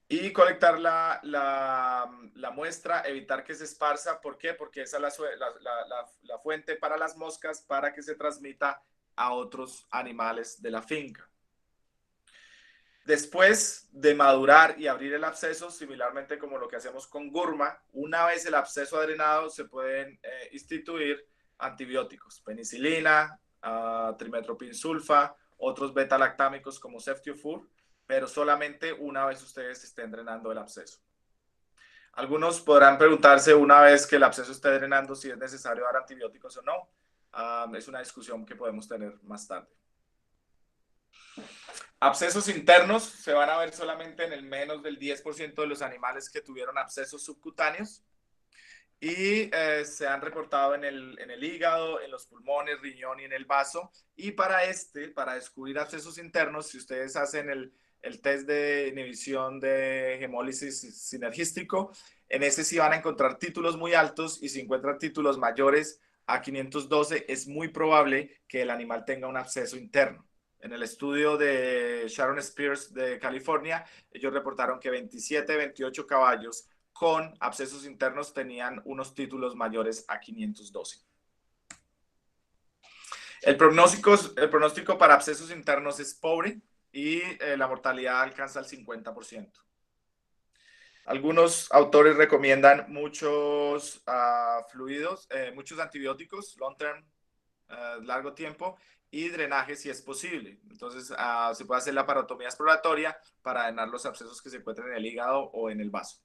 y colectar la muestra, evitar que se esparza. ¿Por qué? Porque esa es la fuente para las moscas para que se transmita a otros animales de la finca. Después de madurar y abrir el absceso, similarmente como lo que hacemos con Gurma, una vez el absceso ha drenado, se pueden instituir antibióticos, penicilina, trimethoprim-sulfa, otros beta-lactámicos como Ceftiofur, pero solamente una vez ustedes estén drenando el absceso. Algunos podrán preguntarse una vez que el absceso esté drenando si es necesario dar antibióticos o no. Es una discusión que podemos tener más tarde. Abscesos internos se van a ver solamente en el menos del 10% de los animales que tuvieron abscesos subcutáneos y se han reportado en el hígado, en los pulmones, riñón y en el vaso. Y para descubrir abscesos internos, si ustedes hacen el test de inhibición de hemólisis sinergístico, en ese sí van a encontrar títulos muy altos, y si encuentran títulos mayores a 512, es muy probable que el animal tenga un absceso interno. En el estudio de Sharon Spears de California, ellos reportaron que 27, 28 caballos con abscesos internos tenían unos títulos mayores a 512. El pronóstico para abscesos internos es pobre y la mortalidad alcanza el 50%. Algunos autores recomiendan muchos fluidos, muchos antibióticos, long term, largo tiempo, y drenaje si es posible. Entonces se puede hacer la parotomía exploratoria para drenar los abscesos que se encuentran en el hígado o en el vaso.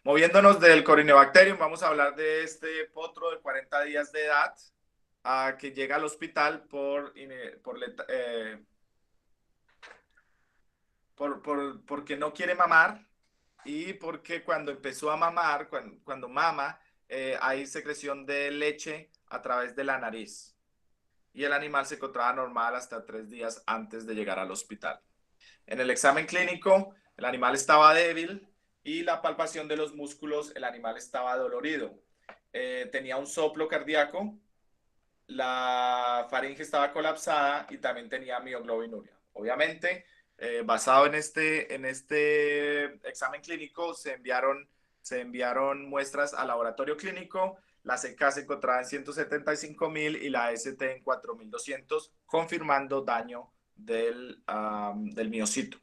Moviéndonos del Corynebacterium, vamos a hablar de este potro de 40 días de edad que llega al hospital porque no quiere mamar, y porque cuando empezó a mamar, cuando mama, hay secreción de leche a través de la nariz. Y el animal se encontraba normal hasta 3 días antes de llegar al hospital. En el examen clínico, el animal estaba débil y la palpación de los músculos, el animal estaba dolorido. Tenía un soplo cardíaco, la faringe estaba colapsada y también tenía mioglobinuria. Obviamente, basado en este examen clínico, se enviaron muestras al laboratorio clínico. La CK se encontraba en 175.000 y la ST en 4.200, confirmando daño del miocito.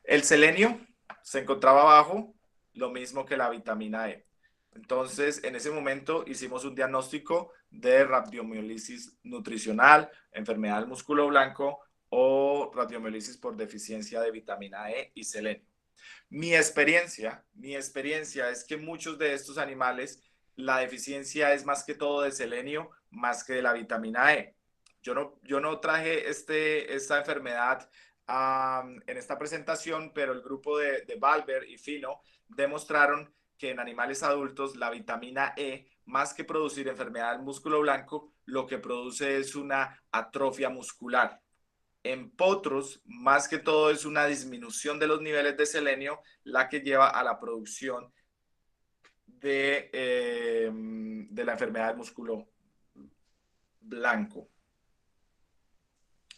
El selenio se encontraba bajo, lo mismo que la vitamina E. Entonces, en ese momento hicimos un diagnóstico de radiomiolisis nutricional, enfermedad del músculo blanco o radiomiolisis por deficiencia de vitamina E y selenio. Mi experiencia es que muchos de estos animales, la deficiencia es más que todo de selenio, más que de la vitamina E. Yo no traje esta enfermedad en esta presentación, pero el grupo de Balber y Fino demostraron que en animales adultos la vitamina E, más que producir enfermedad del músculo blanco, lo que produce es una atrofia muscular. En potros, más que todo, es una disminución de los niveles de selenio la que lleva a la producción de la enfermedad del músculo blanco.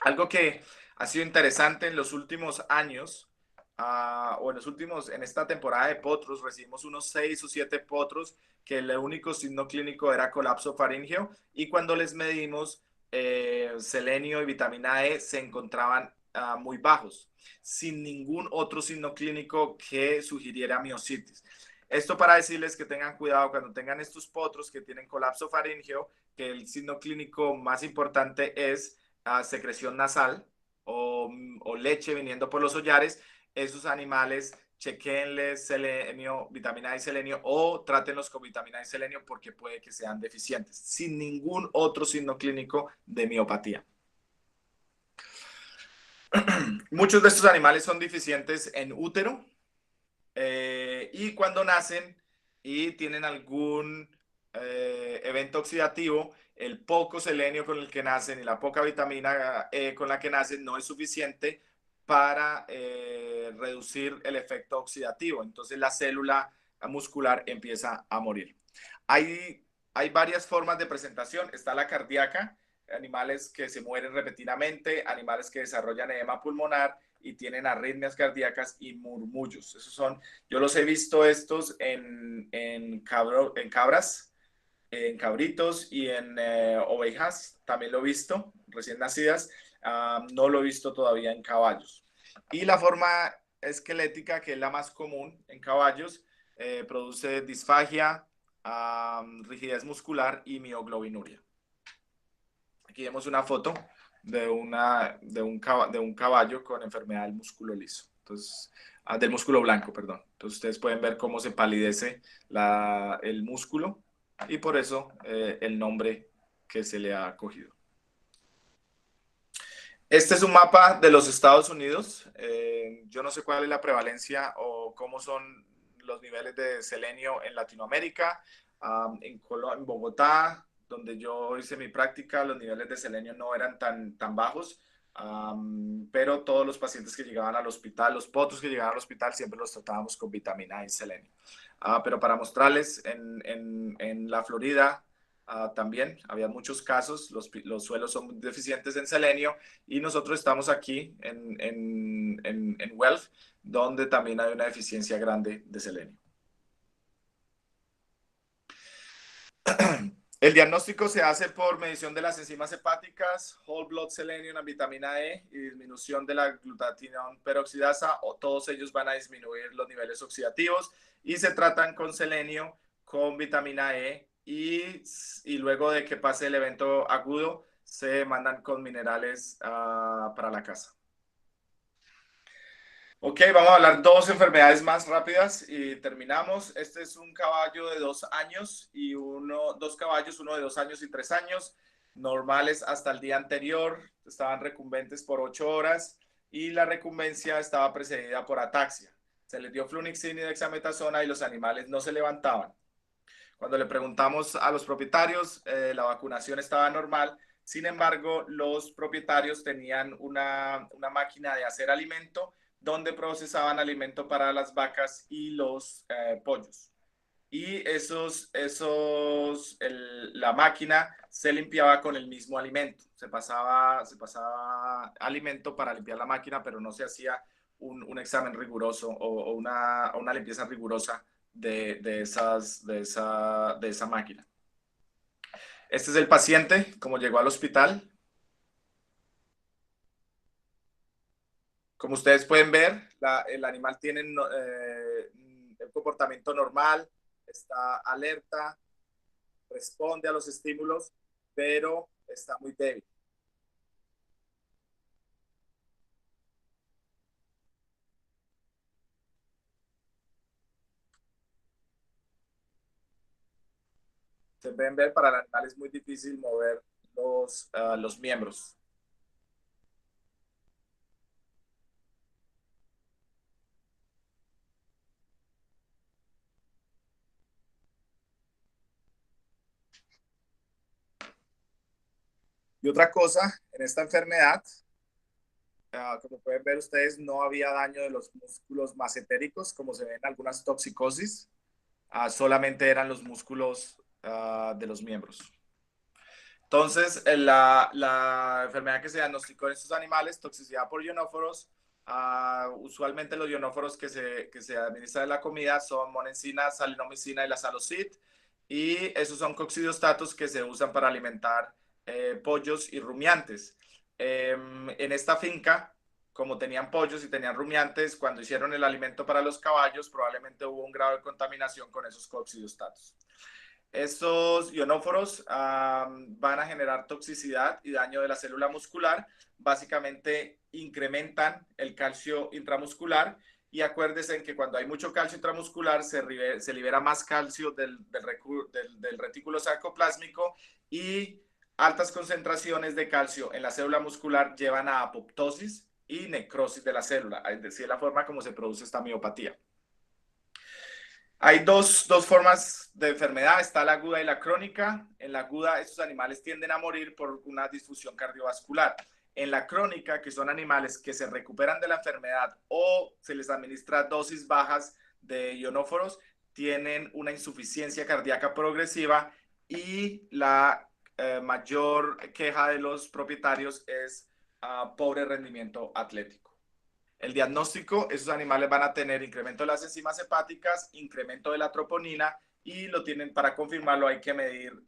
Algo que ha sido interesante en los últimos años, en esta temporada de potros, recibimos unos 6 o 7 potros que el único signo clínico era colapso faríngeo, y cuando les medimos selenio y vitamina E se encontraban muy bajos, sin ningún otro signo clínico que sugiriera miocitis. Esto para decirles que tengan cuidado cuando tengan estos potros que tienen colapso faríngeo, que el signo clínico más importante es secreción nasal o leche viniendo por los hollares. Esos animales, chequenles selenio, vitamina D y selenio, o trátenlos con vitamina D y selenio porque puede que sean deficientes, sin ningún otro signo clínico de miopatía. Muchos de estos animales son deficientes en útero y cuando nacen y tienen algún evento oxidativo, el poco selenio con el que nacen y la poca vitamina E con la que nacen no es suficiente para reducir el efecto oxidativo. Entonces la célula muscular empieza a morir. Hay varias formas de presentación. Está la cardíaca, animales que se mueren repetidamente, animales que desarrollan edema pulmonar y tienen arritmias cardíacas y murmullos. Esos son, yo los he visto estos en cabras, en cabritos y en ovejas. También lo he visto, recién nacidas. No lo he visto todavía en caballos. Y la forma esquelética, que es la más común en caballos, produce disfagia, rigidez muscular y mioglobinuria. Aquí vemos una foto de un caballo con enfermedad del músculo liso. Entonces, del músculo blanco, perdón. Entonces, ustedes pueden ver cómo se palidece el músculo y por eso el nombre que se le ha cogido. Este es un mapa de los Estados Unidos. Yo no sé cuál es la prevalencia o cómo son los niveles de selenio en Latinoamérica. En Bogotá, donde yo hice mi práctica, los niveles de selenio no eran tan bajos, pero todos los pacientes que llegaban al hospital, los potros que llegaban al hospital, siempre los tratábamos con vitamina E y selenio. Pero para mostrarles, en la Florida también había muchos casos, los suelos son deficientes en selenio y nosotros estamos aquí en Guelph, donde también hay una deficiencia grande de selenio. El diagnóstico se hace por medición de las enzimas hepáticas, whole blood selenium, vitamina E y disminución de la glutatión peroxidasa, o todos ellos van a disminuir los niveles oxidativos y se tratan con selenio, con vitamina E y luego de que pase el evento agudo se mandan con minerales para la casa. Ok, vamos a hablar dos enfermedades más rápidas y terminamos. Este es un caballo de 2 años y dos caballos, uno de 2 años y 3 años, normales hasta el día anterior, estaban recumbentes por 8 horas y la recumbencia estaba precedida por ataxia. Se les dio flunixina y dexametasona y los animales no se levantaban. Cuando le preguntamos a los propietarios, la vacunación estaba normal. Sin embargo, los propietarios tenían una máquina de hacer alimento donde procesaban alimento para las vacas y los pollos. Y la máquina se limpiaba con el mismo alimento. Se pasaba alimento para limpiar la máquina, pero no se hacía un examen riguroso o una limpieza rigurosa de esa máquina. Este es el paciente, como llegó al hospital. Como ustedes pueden ver, el animal tiene el comportamiento normal, está alerta, responde a los estímulos, pero está muy débil. Se pueden ver, para el animal es muy difícil mover los miembros. Y otra cosa, en esta enfermedad, como pueden ver ustedes, no había daño de los músculos masentéricos, como se ven en algunas toxicosis. Solamente eran los músculos de los miembros. Entonces, la enfermedad que se diagnosticó en estos animales, toxicidad por ionóforos, usualmente los ionóforos que se administran en la comida son monensina, salinomicina y la salocit, y esos son coccidiostatos que se usan para alimentar pollos y rumiantes. En esta finca, como tenían pollos y tenían rumiantes, cuando hicieron el alimento para los caballos, probablemente hubo un grado de contaminación con esos coccidiostatos. Estos ionóforos van a generar toxicidad y daño de la célula muscular. Básicamente incrementan el calcio intramuscular y acuérdense que cuando hay mucho calcio intramuscular se libera más calcio del retículo sarcoplásmico y altas concentraciones de calcio en la célula muscular llevan a apoptosis y necrosis de la célula, es decir, la forma como se produce esta miopatía. Hay dos formas de enfermedad, está la aguda y la crónica. En la aguda, estos animales tienden a morir por una disfunción cardiovascular. En la crónica, que son animales que se recuperan de la enfermedad o se les administra dosis bajas de ionóforos, tienen una insuficiencia cardíaca progresiva y la mayor queja de los propietarios es pobre rendimiento atlético. El diagnóstico, esos animales van a tener incremento de las enzimas hepáticas, incremento de la troponina y lo tienen, para confirmarlo hay que medir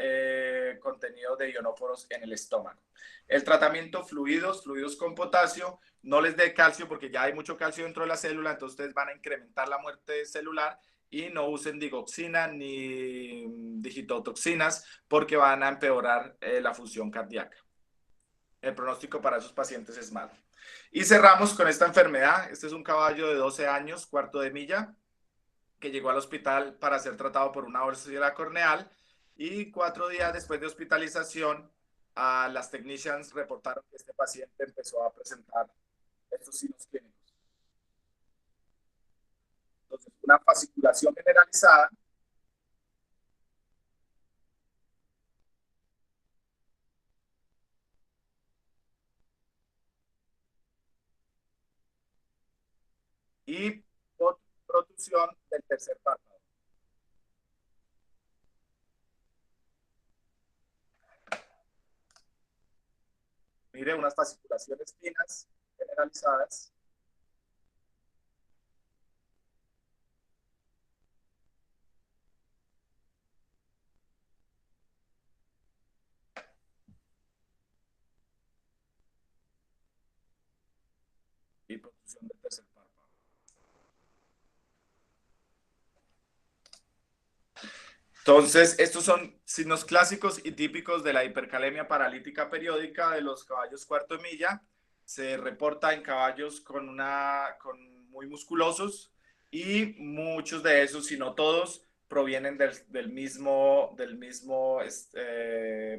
contenido de ionóforos en el estómago. El tratamiento fluidos con potasio, no les dé calcio porque ya hay mucho calcio dentro de la célula, entonces ustedes van a incrementar la muerte celular y no usen digoxina ni digitotoxinas porque van a empeorar la función cardíaca. El pronóstico para esos pacientes es malo. Y cerramos con esta enfermedad. Este es un caballo de 12 años, cuarto de milla, que llegó al hospital para ser tratado por una úlcera corneal y 4 días después de hospitalización, las technicians reportaron que este paciente empezó a presentar estos signos clínicos. Entonces, una fasciculación generalizada, y protrusión del tercer párpado. Mire, unas fasciculaciones finas generalizadas. Y protrusión del tercer párpado. Entonces, estos son signos clásicos y típicos de la hipercalemia paralítica periódica de los caballos cuarto de milla. Se reporta en caballos muy musculosos y muchos de esos, si no todos, provienen del mismo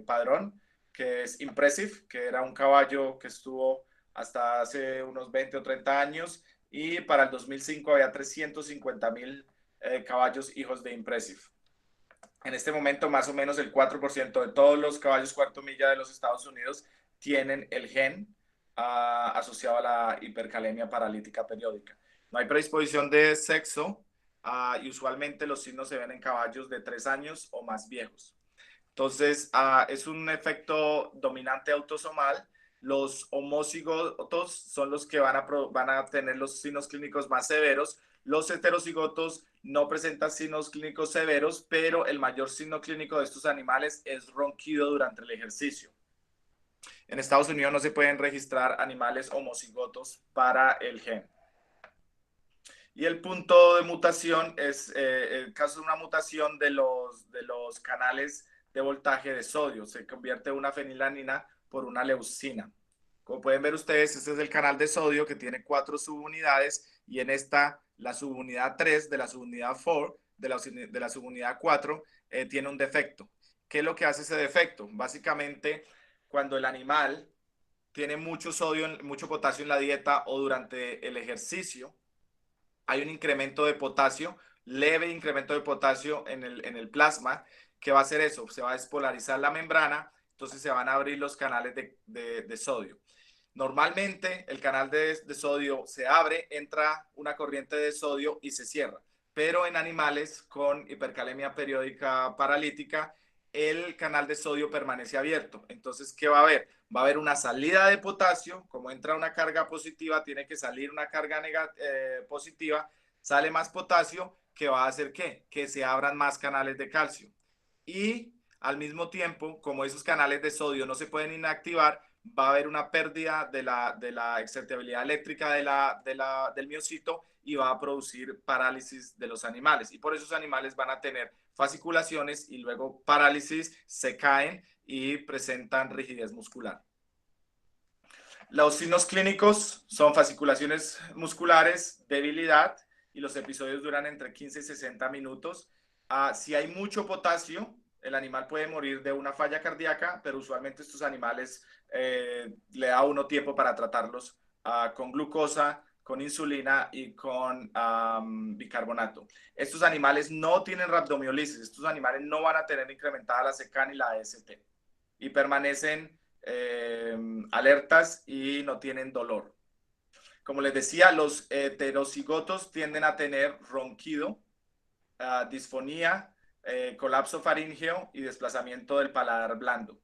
padrón, que es Impressive, que era un caballo que estuvo hasta hace unos 20 o 30 años y para el 2005 había 350,000 caballos hijos de Impressive. En este momento, más o menos el 4% de todos los caballos cuarto milla de los Estados Unidos tienen el gen asociado a la hipercalemia paralítica periódica. No hay predisposición de sexo y usualmente los signos se ven en caballos de 3 años o más viejos. Entonces, es un efecto dominante autosomal. Los homocigotos son los que van a tener los signos clínicos más severos. Los heterocigotos no presentan signos clínicos severos, pero el mayor signo clínico de estos animales es ronquido durante el ejercicio. En Estados Unidos no se pueden registrar animales homocigotos para el gen. Y el punto de mutación es el caso de una mutación de los canales de voltaje de sodio. Se convierte una fenilanina por una leucina. Como pueden ver ustedes, este es el canal de sodio que tiene 4 subunidades y en esta, la subunidad 3 de la subunidad 4, de la subunidad 4, tiene un defecto. ¿Qué es lo que hace ese defecto? Básicamente, cuando el animal tiene mucho sodio, mucho potasio en la dieta o durante el ejercicio, hay un incremento de potasio, leve incremento de potasio en el plasma. ¿Qué va a hacer eso? Se va a despolarizar la membrana, entonces se van a abrir los canales de sodio. Normalmente el canal de sodio se abre, entra una corriente de sodio y se cierra. Pero en animales con hipercalemia periódica paralítica, el canal de sodio permanece abierto. Entonces, ¿qué va a haber? Va a haber una salida de potasio. Como entra una carga positiva, tiene que salir una carga positiva. Sale más potasio, que va a hacer ¿qué? Que se abran más canales de calcio. Y al mismo tiempo, como esos canales de sodio no se pueden inactivar, va a haber una pérdida de la excitabilidad eléctrica del miocito y va a producir parálisis de los animales. Y por eso los animales van a tener fasciculaciones y luego parálisis, se caen y presentan rigidez muscular. Los signos clínicos son fasciculaciones musculares, debilidad, y los episodios duran entre 15 y 60 minutos. Si hay mucho potasio, el animal puede morir de una falla cardíaca, pero usualmente estos animales le da uno tiempo para tratarlos con glucosa, con insulina y con bicarbonato. Estos animales no tienen rhabdomiolisis, estos animales no van a tener incrementada la CK ni la AST y permanecen alertas y no tienen dolor. Como les decía, los heterocigotos tienden a tener ronquido disfonía, colapso faríngeo y desplazamiento del paladar blando.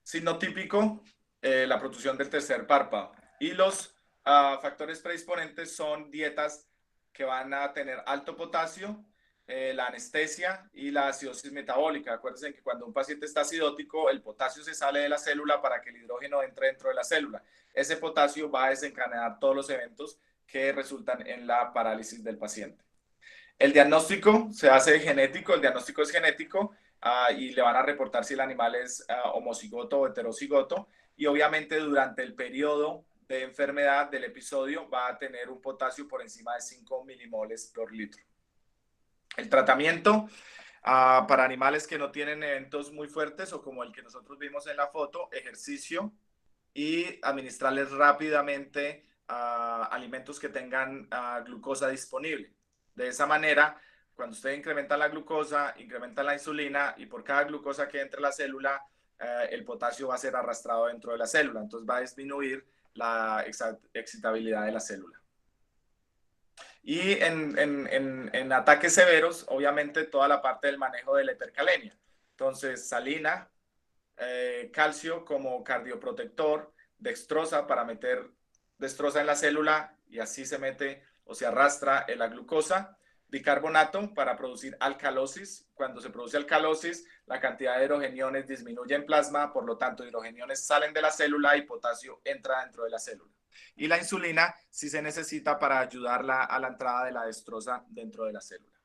Signo típico, la protrusión del tercer párpado. Y los factores predisponentes son dietas que van a tener alto potasio, la anestesia y la acidosis metabólica. Acuérdense que cuando un paciente está acidótico, el potasio se sale de la célula para que el hidrógeno entre dentro de la célula. Ese potasio va a desencadenar todos los eventos que resultan en la parálisis del paciente. El diagnóstico se hace genético, el diagnóstico es genético y le van a reportar si el animal es homocigoto o heterocigoto, y obviamente durante el periodo de enfermedad del episodio va a tener un potasio por encima de 5 milimoles por litro. El tratamiento para animales que no tienen eventos muy fuertes o como el que nosotros vimos en la foto, ejercicio y administrarles rápidamente alimentos que tengan glucosa disponible. De esa manera, cuando usted incrementa la glucosa, incrementa la insulina, y por cada glucosa que entre a la célula, el potasio va a ser arrastrado dentro de la célula. Entonces va a disminuir la excitabilidad de la célula. Y en ataques severos, obviamente, toda la parte del manejo de la hipercalemia. Entonces, salina, calcio como cardioprotector, dextrosa para meter dextrosa en la célula y así se mete o se arrastra la glucosa, bicarbonato para producir alcalosis. Cuando se produce alcalosis, la cantidad de hidrogeniones disminuye en plasma, por lo tanto hidrogeniones salen de la célula y potasio entra dentro de la célula. Y la insulina sí se necesita para ayudarla a la entrada de la dextrosa dentro de la célula.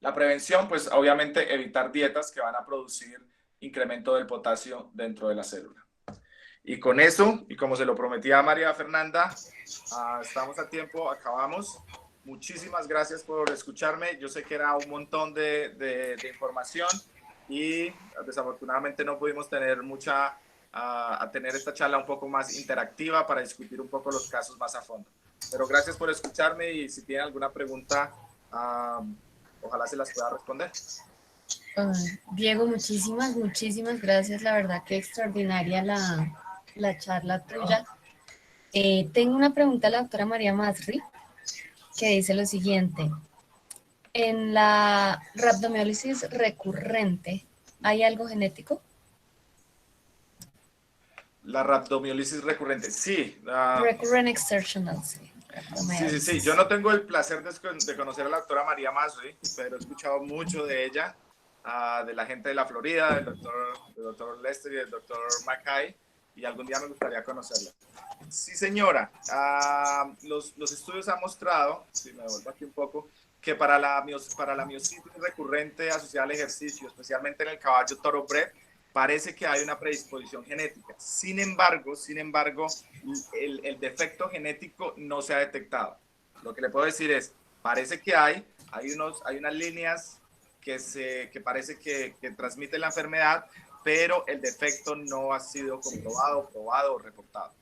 La prevención, pues obviamente evitar dietas que van a producir incremento del potasio dentro de la célula. Y con eso, y como se lo prometía a María Fernanda, estamos a tiempo, acabamos. Muchísimas gracias por escucharme. Yo sé que era un montón de información y desafortunadamente no pudimos tener a tener esta charla un poco más interactiva para discutir un poco los casos más a fondo. Pero gracias por escucharme y si tienen alguna pregunta, ojalá se las pueda responder. Diego, muchísimas gracias. La verdad que extraordinaria la charla tuya. Tengo una pregunta a la doctora María Masri, que dice lo siguiente. En la rhabdomiólisis recurrente, ¿hay algo genético? La rhabdomiólisis recurrente, sí. Recurrent exertional, sí. Sí. Yo no tengo el placer de conocer a la doctora María Masri, pero he escuchado mucho de ella, de la gente de la Florida, del doctor Lester y del doctor Mackay, y algún día me gustaría conocerla. Sí, señora. Los estudios han mostrado, si me devuelvo aquí un poco, que para la miositis recurrente asociada al ejercicio, especialmente en el caballo thoroughbred, parece que hay una predisposición genética. Sin embargo, el defecto genético no se ha detectado. Lo que le puedo decir es, parece que hay unas líneas que parece que transmiten la enfermedad, pero el defecto no ha sido comprobado, probado o reportado.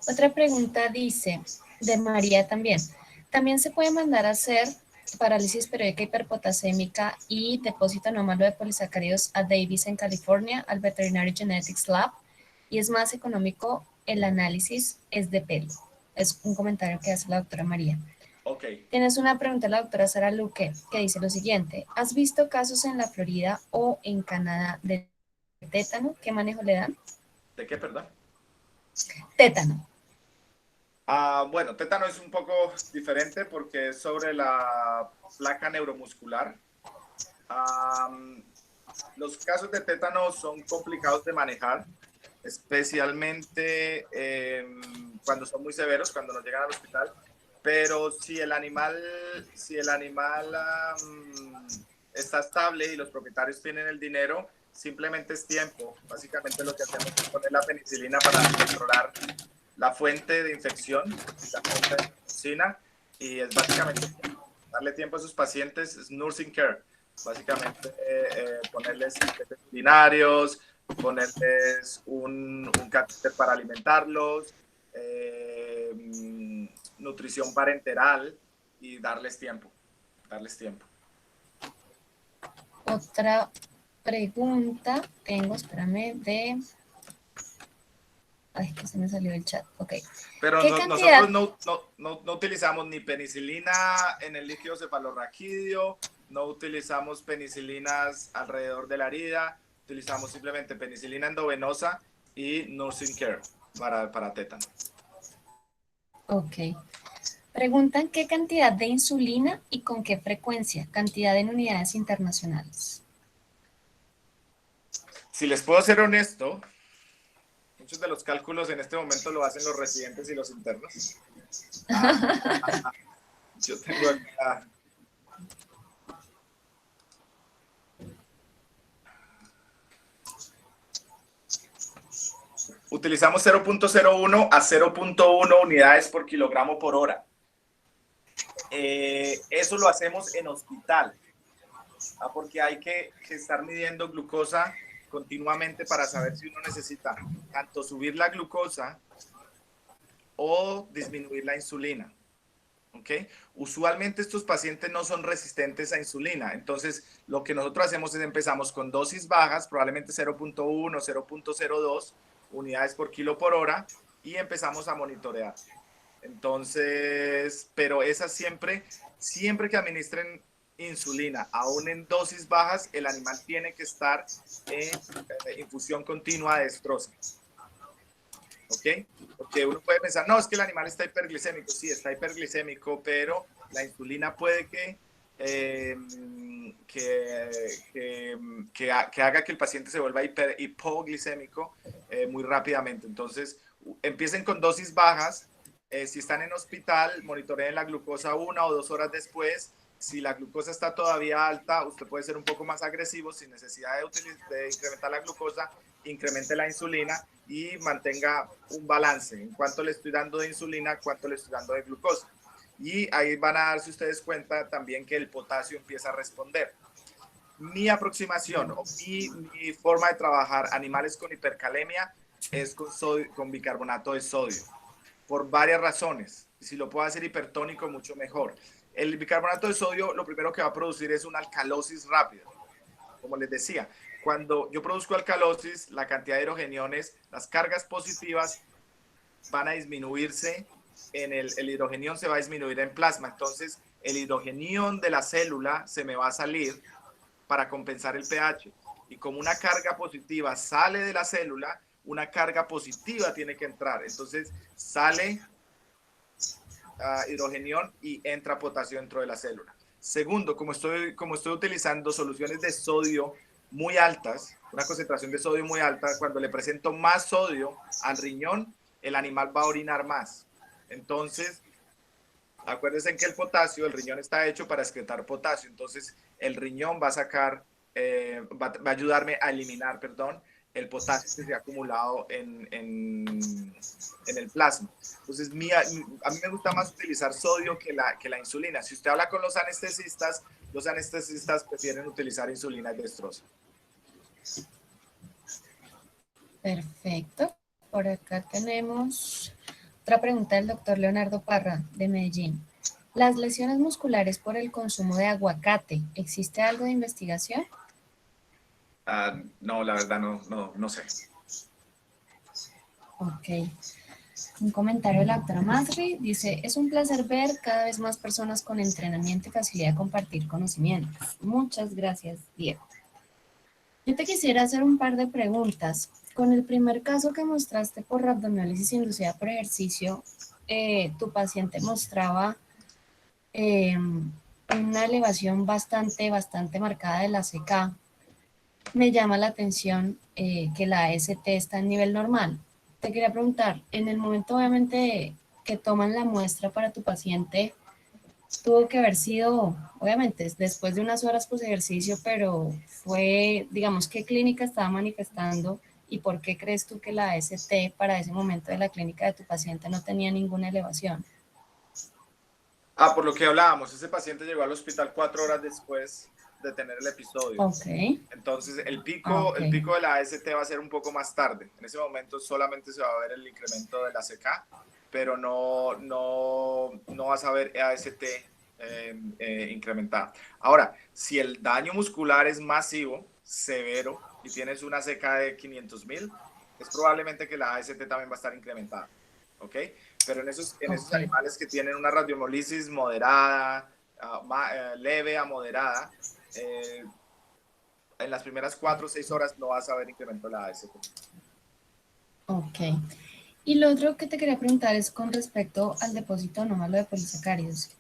Otra pregunta dice, de María también. ¿También se puede mandar a hacer parálisis periódica hiperpotasémica y depósito anómalo de polisacáridos a Davis en California, al Veterinary Genetics Lab? Y es más económico, el análisis es de pelo. Es un comentario que hace la doctora María. Okay. Tienes una pregunta de la doctora Sara Luque, que dice lo siguiente. ¿Has visto casos en la Florida o en Canadá de tétano? ¿Qué manejo le dan? ¿De qué, perdón? Tétano. Bueno, tétano es un poco diferente porque es sobre la placa neuromuscular. Los casos de tétano son complicados de manejar, especialmente cuando son muy severos, cuando nos llegan al hospital. Pero si el animal está estable y los propietarios tienen el dinero, simplemente es tiempo. Básicamente lo que hacemos es poner la penicilina para controlar la fuente de infección, la fuente de toxina, y es básicamente darle tiempo a sus pacientes, es nursing care. Básicamente ponerles veterinarios, ponerles un catéter para alimentarlos, nutrición parenteral y darles tiempo. Otra pregunta tengo, espérame, de Ay, que se me salió el chat. Ok. Pero ¿Qué cantidad? nosotros no utilizamos ni penicilina en el líquido cefalorraquídeo, no utilizamos penicilinas alrededor de la herida, utilizamos simplemente penicilina endovenosa y nursing care para tétano. Ok. Preguntan qué cantidad de insulina y con qué frecuencia, cantidad en unidades internacionales. Si les puedo ser honesto, muchos de los cálculos en este momento lo hacen los residentes y los internos. Yo tengo acá. Utilizamos 0.01 a 0.1 unidades por kilogramo por hora. Eso lo hacemos en hospital, porque hay que estar midiendo glucosa continuamente para saber si uno necesita tanto subir la glucosa o disminuir la insulina. ¿Okay? Usualmente estos pacientes no son resistentes a insulina, entonces lo que nosotros hacemos es empezamos con dosis bajas, probablemente 0.1, 0.02 unidades por kilo por hora y empezamos a monitorear. Entonces, pero esas siempre que administren insulina, aún en dosis bajas, el animal tiene que estar en infusión continua de destroza. ¿Ok? Porque uno puede pensar, no, es que el animal está hiperglicémico. Sí, está hiperglicémico, pero la insulina puede que haga que el paciente se vuelva hipoglicémico muy rápidamente. Entonces, empiecen con dosis bajas. Si están en hospital, monitoreen la glucosa 1 o 2 horas después. Si la glucosa está todavía alta, usted puede ser un poco más agresivo sin necesidad de incrementar la glucosa, incremente la insulina y mantenga un balance en cuánto le estoy dando de insulina, cuánto le estoy dando de glucosa. Y ahí van a darse ustedes cuenta también que el potasio empieza a responder. Mi aproximación o mi forma de trabajar animales con hipercalemia es con bicarbonato de sodio, por varias razones. Si lo puedo hacer hipertónico, mucho mejor. El bicarbonato de sodio lo primero que va a producir es una alcalosis rápida. Como les decía, cuando yo produzco alcalosis, la cantidad de hidrogeniones, las cargas positivas van a disminuirse, el hidrogenión se va a disminuir en plasma, entonces el hidrogenión de la célula se me va a salir para compensar el pH. Y como una carga positiva sale de la célula, una carga positiva tiene que entrar. Entonces sale hidrogenión y entra potasio dentro de la célula. Segundo, como estoy utilizando soluciones de sodio muy altas, una concentración de sodio muy alta, cuando le presento más sodio al riñón, el animal va a orinar más. Entonces, acuérdense que el riñón está hecho para excretar potasio, entonces el riñón va a sacar, va a ayudarme a eliminar, el potasio que se ha acumulado en el plasma. Entonces, a mí me gusta más utilizar sodio que la insulina. Si usted habla con los anestesistas prefieren utilizar insulina y destroza. Perfecto. Por acá tenemos otra pregunta del doctor Leonardo Parra, de Medellín. Las lesiones musculares por el consumo de aguacate, ¿existe algo de investigación? No, la verdad no sé. Ok. Un comentario de la doctora Masri dice, es un placer ver cada vez más personas con entrenamiento y facilidad de compartir conocimientos. Muchas gracias, Diego. Yo te quisiera hacer un par de preguntas. Con el primer caso que mostraste por rhabdomiólisis inducida por ejercicio, tu paciente mostraba una elevación bastante marcada de la CK. Me llama la atención que la AST está en nivel normal. Te quería preguntar, en el momento obviamente que toman la muestra para tu paciente, tuvo que haber sido, obviamente, después de unas horas post ejercicio, pero fue, digamos, ¿qué clínica estaba manifestando y por qué crees tú que la AST para ese momento de la clínica de tu paciente no tenía ninguna elevación? Por lo que hablábamos, ese paciente llegó al hospital 4 horas después de tener el episodio. Ok. Entonces, el pico de la AST va a ser un poco más tarde. En ese momento solamente se va a ver el incremento de la CK, pero no vas a ver AST incrementada. Ahora, si el daño muscular es masivo, severo, y tienes una CK de 500,000, es probablemente que la AST también va a estar incrementada, ¿ok? Pero en esos animales que tienen una radiohemólisis moderada, leve a moderada, en las primeras 4 o 6 horas no vas a ver incremento de la AST. Ok. Y lo otro que te quería preguntar es con respecto al depósito anómalo de polisacáridos.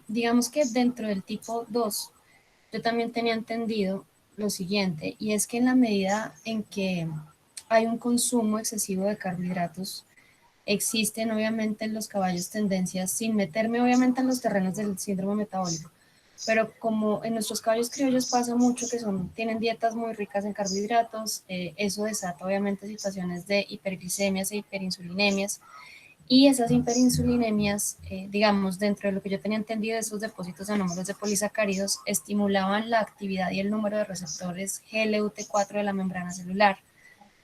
Digamos que dentro del tipo 2, yo también tenía entendido lo siguiente, y es que en la medida en que hay un consumo excesivo de carbohidratos, existen obviamente en los caballos tendencias, sin meterme obviamente en los terrenos del síndrome metabólico, pero como en nuestros caballos criollos pasa mucho que tienen dietas muy ricas en carbohidratos, eso desata obviamente situaciones de hiperglicemias e hiperinsulinemias, y esas hiperinsulinemias, digamos, dentro de lo que yo tenía entendido, esos depósitos anómalos de polisacáridos estimulaban la actividad y el número de receptores GLUT4 de la membrana celular,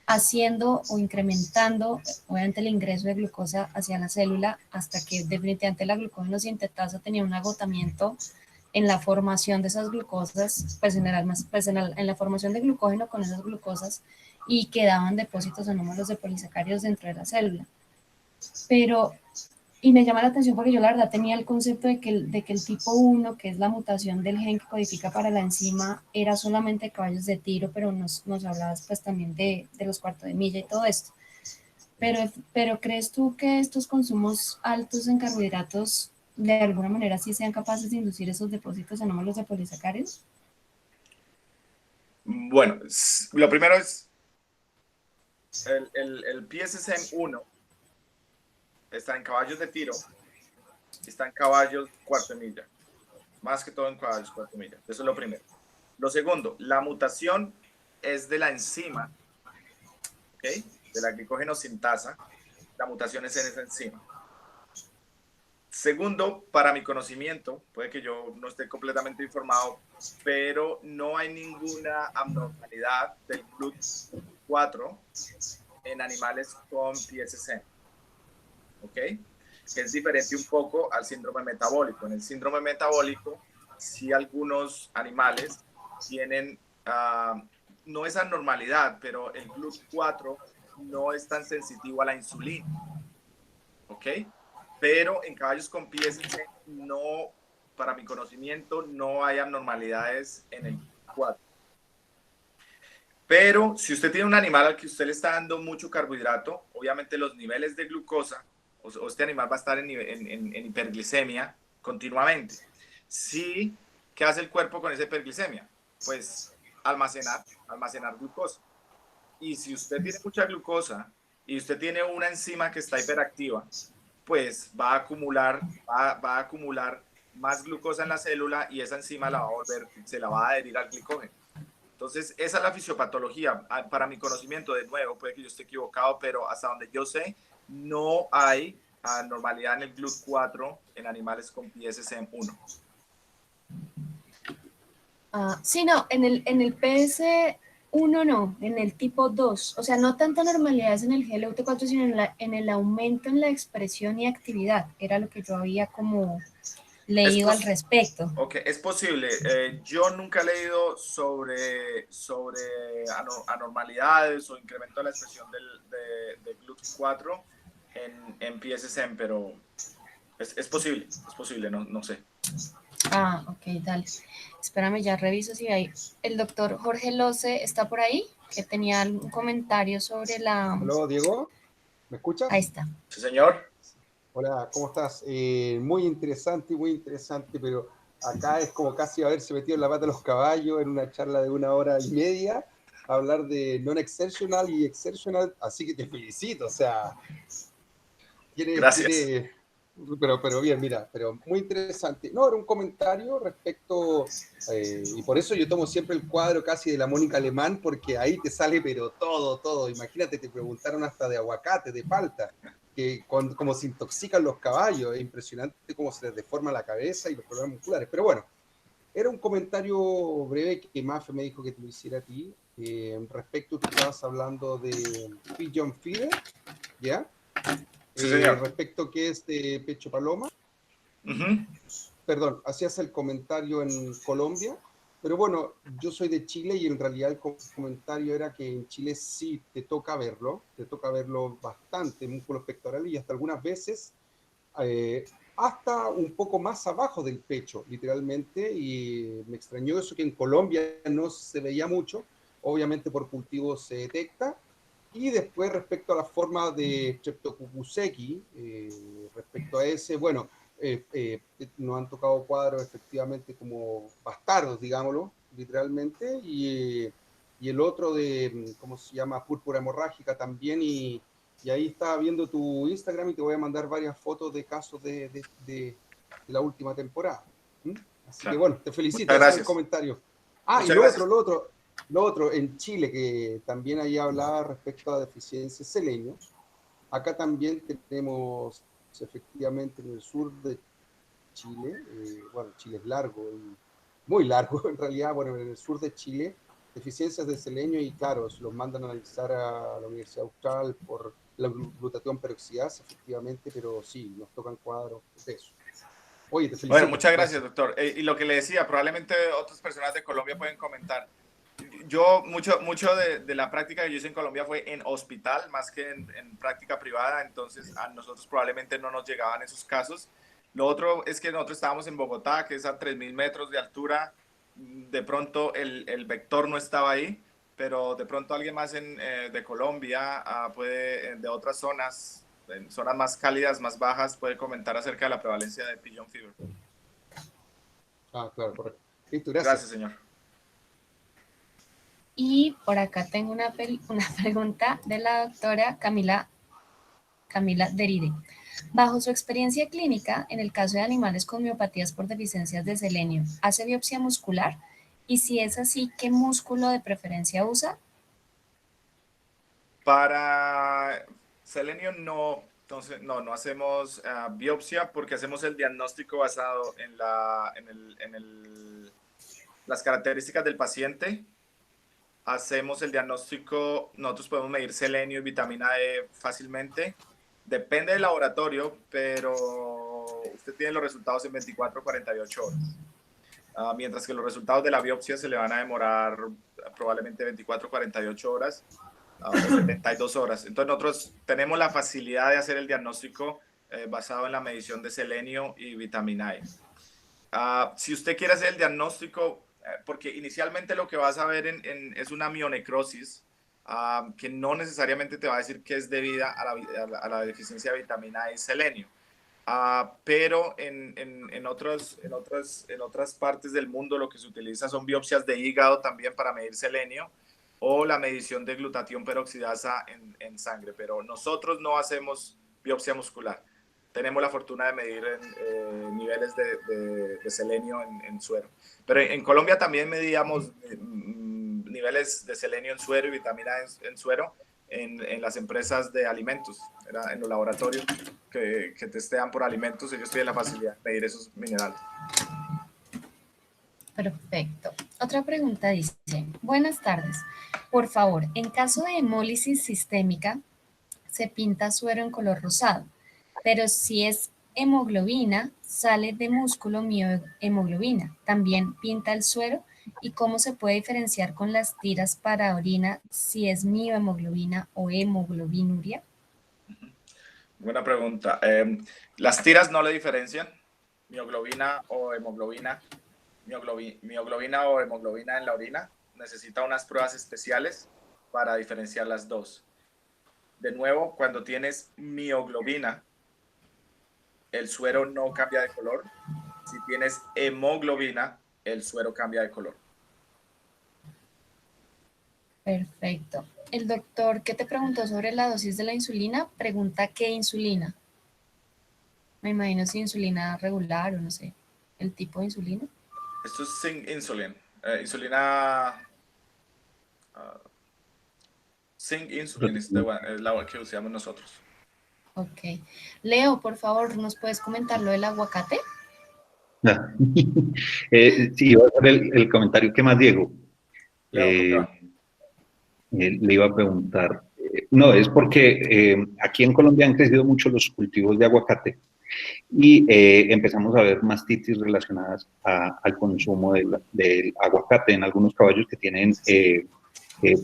haciendo o incrementando, obviamente, el ingreso de glucosa hacia la célula hasta que definitivamente la glucógeno sintetasa tenía un agotamiento en la formación de esas glucosas, pues en la formación de glucógeno con esas glucosas, y quedaban depósitos anómalos de polisacáridos dentro de la célula. Pero, y me llama la atención porque yo la verdad tenía el concepto de que el tipo 1, que es la mutación del gen que codifica para la enzima, era solamente caballos de tiro, pero nos hablabas pues también de los cuartos de milla y todo esto. Pero ¿crees tú que estos consumos altos en carbohidratos de alguna manera sí sean capaces de inducir esos depósitos anómalos de polisacáridos? Bueno, lo primero es el PSSM1 está en caballos de tiro, está en caballos cuarto de milla, más que todo en caballos cuarto de milla. Eso es lo primero. Lo segundo, la mutación es de la enzima, ¿ok? De la glicógeno sintasa. La mutación es en esa enzima. Segundo, para mi conocimiento, puede que yo no esté completamente informado, pero no hay ninguna abnormalidad del GLUT4 en animales con PSC, ¿ok? Que es diferente un poco al síndrome metabólico. En el síndrome metabólico, sí algunos animales tienen, no es anormalidad, pero el GLUT4 no es tan sensitivo a la insulina, ¿ok? Pero en caballos con PSC no, para mi conocimiento, no hay abnormalidades en el GLUT4. Pero si usted tiene un animal al que usted le está dando mucho carbohidrato, obviamente los niveles de glucosa, o este animal va a estar en hiperglicemia continuamente. Sí, ¿qué hace el cuerpo con esa hiperglicemia? Pues almacenar glucosa. Y si usted tiene mucha glucosa y usted tiene una enzima que está hiperactiva, pues va a acumular más glucosa en la célula y esa enzima se la va a adherir al glicógeno. Entonces, esa es la fisiopatología. Para mi conocimiento, de nuevo, puede que yo esté equivocado, pero hasta donde yo sé, no hay anormalidad en el GLUT4 en animales con PSSM1. Sí, no, en el PS1 no, en el tipo 2, o sea, no tanto anormalidades en el GLUT4, sino en el aumento en la expresión y actividad, era lo que yo había como leído al respecto. Ok, es posible. Yo nunca he leído sobre anormalidades o incremento de la expresión de GLUT4 en PSSM, pero es posible, no sé. Ok, dale. Espérame, ya reviso si hay. El doctor Jorge Loce está por ahí, que tenía un comentario sobre la... Hola, Diego, ¿me escuchas? Ahí está. Sí, señor. Hola, ¿cómo estás? Muy interesante, pero acá es como casi haberse metido en la pata de los caballos en una charla de 1 hora y media, hablar de non-exertional y exertional, así que te felicito, o sea, Gracias. pero bien, mira, pero muy interesante. No, era un comentario respecto, y por eso yo tomo siempre el cuadro casi de la Mónica Alemán, porque ahí te sale pero todo. Imagínate, te preguntaron hasta de aguacate, de palta, que como se intoxican los caballos, es impresionante cómo se les deforma la cabeza y los problemas musculares. Pero bueno, era un comentario breve que Mafe me dijo que te lo hiciera a ti, respecto, tú estabas hablando de Pigeon Feeder, ¿ya? Sí, señor. Respecto que es de pecho paloma. Perdón, hacías el comentario en Colombia. Pero bueno, yo soy de Chile y en realidad el comentario era que en Chile sí te toca verlo bastante, músculos pectorales y hasta algunas veces hasta un poco más abajo del pecho, literalmente, y me extrañó eso que en Colombia no se veía mucho, obviamente por cultivo se detecta. Y después respecto a la forma de Streptococcus respecto a ese, bueno, nos han tocado cuadros efectivamente como bastardos, digámoslo, literalmente, y el otro de, ¿cómo se llama? Púrpura hemorrágica también, y ahí estaba viendo tu Instagram y te voy a mandar varias fotos de casos de la última temporada. ¿Mm? Así que Claro. bueno, te felicito, Muchas ese es el gracias. comentario. Ah, y Muchas gracias. lo otro, en Chile, que también ahí hablaba respecto a deficiencia de selenio, acá también tenemos efectivamente en el sur de Chile, bueno, Chile es largo, y muy largo en realidad, bueno, en el sur de Chile, deficiencias de selenio y claro, se los mandan a analizar a la Universidad Austral por la glutatión peroxidasa, efectivamente, pero sí, nos tocan cuadros de eso. Oye, te Bueno, felicito. muchas gracias, doctor. Y lo que le decía, probablemente otras personas de Colombia pueden comentar. Yo, mucho de la práctica que yo hice en Colombia fue en hospital, más que en práctica privada, entonces a nosotros probablemente no nos llegaban esos casos. Lo otro es que nosotros estábamos en Bogotá, que es a 3.000 metros de altura, de pronto el vector no estaba ahí, pero de pronto alguien más de Colombia de otras zonas, en zonas más cálidas, más bajas, puede comentar acerca de la prevalencia de pigeon fever. Ah, claro, correcto. Listo, gracias. Gracias, señor. Y por acá tengo una pregunta de la doctora Camila Deride. Bajo su experiencia clínica, en el caso de animales con miopatías por deficiencias de selenio, ¿hace biopsia muscular? Y si es así, ¿qué músculo de preferencia usa? Para selenio no, entonces no hacemos biopsia porque hacemos el diagnóstico basado en las características del paciente. Hacemos el diagnóstico, nosotros podemos medir selenio y vitamina E fácilmente. Depende del laboratorio, pero usted tiene los resultados en 24 o 48 horas. Mientras que los resultados de la biopsia se le van a demorar probablemente 24 o 48 horas. 72 horas. Entonces nosotros tenemos la facilidad de hacer el diagnóstico basado en la medición de selenio y vitamina E. Si usted quiere hacer el diagnóstico, porque inicialmente lo que vas a ver es una mionecrosis, que no necesariamente te va a decir que es debida a la deficiencia de vitamina E y selenio. Pero en otras partes del mundo lo que se utiliza son biopsias de hígado también para medir selenio, o la medición de glutatión peroxidasa en sangre, pero nosotros no hacemos biopsia muscular. Tenemos la fortuna de medir niveles de selenio en suero. Pero en Colombia también medíamos niveles de selenio en suero y vitamina en suero en las empresas de alimentos, en los laboratorios que testean por alimentos, ellos tienen la facilidad de medir esos minerales. Perfecto. Otra pregunta dice, buenas tardes. Por favor, en caso de hemólisis sistémica, se pinta suero en color rosado, pero si es hemoglobina, sale de músculo miohemoglobina. También pinta el suero. ¿Y cómo se puede diferenciar con las tiras para orina si es miohemoglobina o hemoglobinuria? Buena pregunta. Las tiras no le diferencian, mioglobina o hemoglobina. Mioglobina o hemoglobina en la orina necesita unas pruebas especiales para diferenciar las dos. De nuevo, cuando tienes mioglobina, el suero no cambia de color. Si tienes hemoglobina, el suero cambia de color. Perfecto. El doctor que te preguntó sobre la dosis de la insulina, pregunta qué insulina. Me imagino si insulina regular o no sé, el tipo de insulina. Esto es zinc insulin. Insulina... zinc insulin es la que usamos nosotros. Ok. Leo, por favor, ¿nos puedes comentar lo del aguacate? Sí, iba a hacer el comentario. ¿Qué más, Diego? Leo, Le iba a preguntar. No, es porque aquí en Colombia han crecido mucho los cultivos de aguacate y empezamos a ver mastitis relacionadas al consumo del aguacate en algunos caballos que tienen,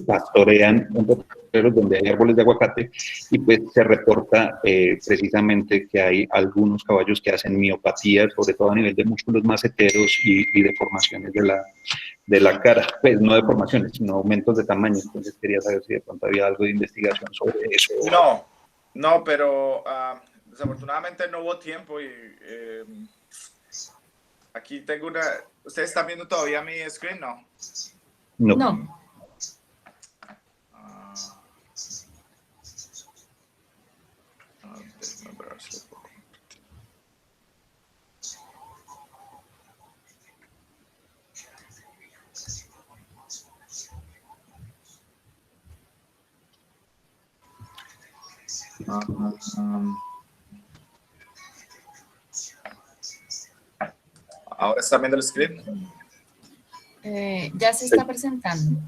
pastorean en potreros donde hay árboles de aguacate, y pues se reporta precisamente que hay algunos caballos que hacen miopatía, sobre todo a nivel de músculos maceteros y deformaciones de la cara, pues no deformaciones, sino aumentos de tamaño. Entonces quería saber si de pronto había algo de investigación sobre eso. No, pero desafortunadamente no hubo tiempo y aquí tengo una... ¿Ustedes están viendo todavía mi screen? No. No. Déjame ver si lo puedo compartir. ¿Ahora están viendo el script? Ya se está presentando.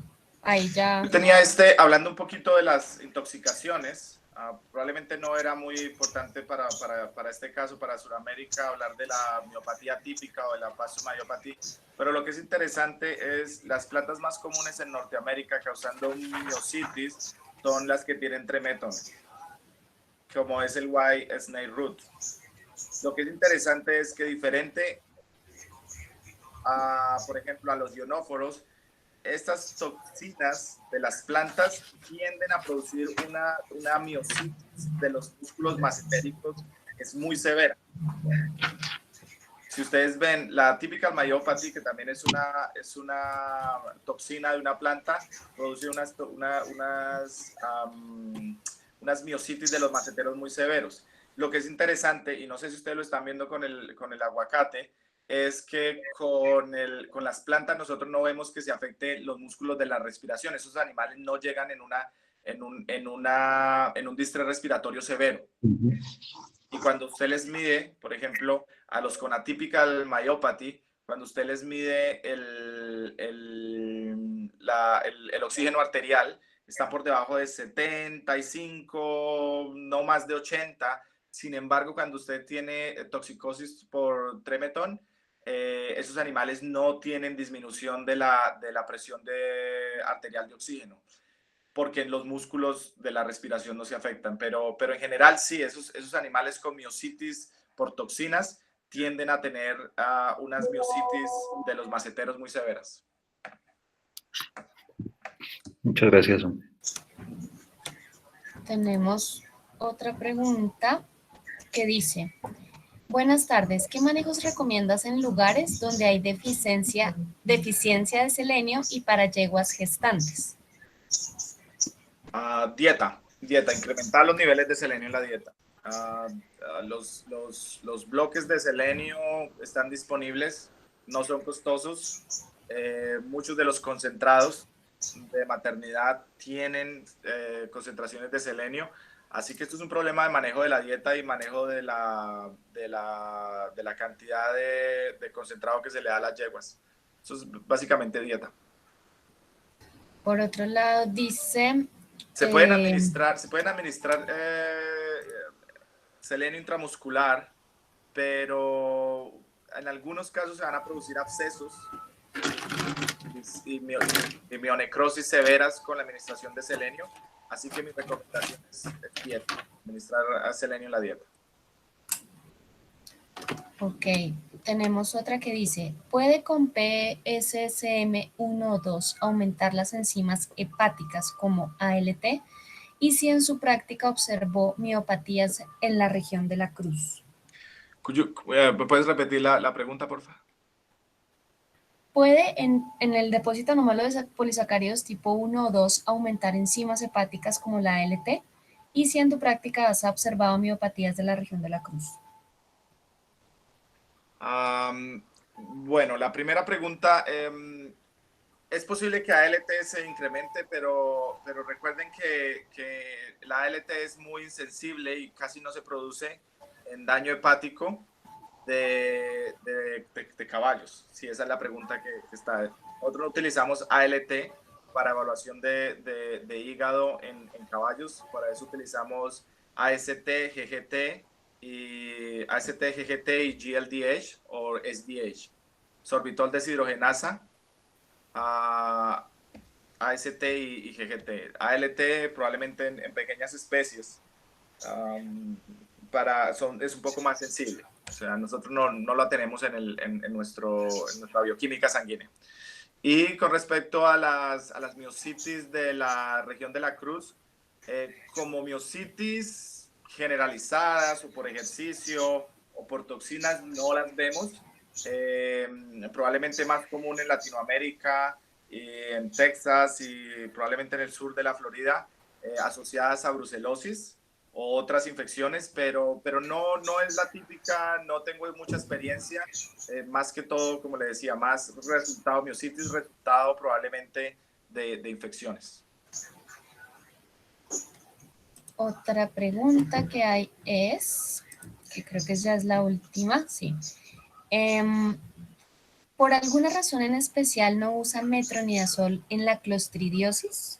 Ahí ya. Yo tenía hablando un poquito de las intoxicaciones. Probablemente no era muy importante para este caso, para Sudamérica, hablar de la miopatía típica o de la pasomyopatía, pero lo que es interesante es las plantas más comunes en Norteamérica causando miositis son las que tienen tremeton, como es el white snake root. Lo que es interesante es que diferente por ejemplo, a los ionóforos, estas toxinas de las plantas tienden a producir una miositis de los músculos macetéricos que es muy severa. Si ustedes ven la típica myopathy, que también es una toxina de una planta, produce unas miositis de los maceteros muy severos. Lo que es interesante, y no sé si ustedes lo están viendo con el aguacate, es que con las plantas nosotros no vemos que se afecte los músculos de la respiración. Esos animales no llegan en un distrés respiratorio severo. Y cuando usted les mide, por ejemplo, a los con atypical myopathy, cuando usted les mide el oxígeno arterial, está por debajo de 75, no más de 80. Sin embargo, cuando usted tiene toxicosis por tremeton, esos animales no tienen disminución de la presión arterial de oxígeno, porque los músculos de la respiración no se afectan. Pero en general sí, esos animales con miositis por toxinas tienden a tener unas miositis de los maceteros muy severas. Muchas gracias. Tenemos otra pregunta que dice: buenas tardes, ¿qué manejos recomiendas en lugares donde hay deficiencia de selenio y para yeguas gestantes? Dieta, incrementar los niveles de selenio en la dieta. Los bloques de selenio están disponibles, no son costosos. Muchos de los concentrados de maternidad tienen concentraciones de selenio, así que esto es un problema de manejo de la dieta y manejo de la cantidad de concentrado que se le da a las yeguas. Eso es básicamente dieta. Por otro lado, dice... Se pueden administrar selenio intramuscular, pero en algunos casos se van a producir abscesos y mionecrosis severas con la administración de selenio, así que mi recomendación es dieta, administrar selenio en la dieta. Ok, tenemos otra que dice: ¿puede con PSSM 1 o 2 aumentar las enzimas hepáticas como ALT? Y si en su práctica observó miopatías en la región de la cruz. ¿Puedes repetir la pregunta, por favor? ¿Puede en el depósito anómalo de polisacáridos tipo 1 o 2 aumentar enzimas hepáticas como la ALT? Y si en tu práctica has observado miopatías de la región de la cruz. Bueno, la primera pregunta, es posible que ALT se incremente, pero recuerden que la ALT es muy insensible y casi no se produce en daño hepático de caballos. Sí, esa es la pregunta que está. Nosotros no utilizamos ALT para evaluación de hígado en caballos, para eso utilizamos AST, GGT y AST, GGT y GLDH o SDH. Sorbitol deshidrogenasa, AST y GGT. ALT probablemente en pequeñas especies es un poco más sensible. O sea, nosotros no la tenemos en nuestra bioquímica sanguínea. Y con respecto a las miositis de la región de la Cruz, como miositis generalizadas o por ejercicio o por toxinas no las vemos. Probablemente más común en Latinoamérica, y en Texas y probablemente en el sur de la Florida, asociadas a brucelosis o otras infecciones, pero no es la típica, no tengo mucha experiencia, más que todo, como le decía, más resultado, miositis, resultado probablemente de infecciones. Otra pregunta que hay es, que creo que ya es la última, sí. ¿Por alguna razón en especial no usan metronidazol en la clostridiosis?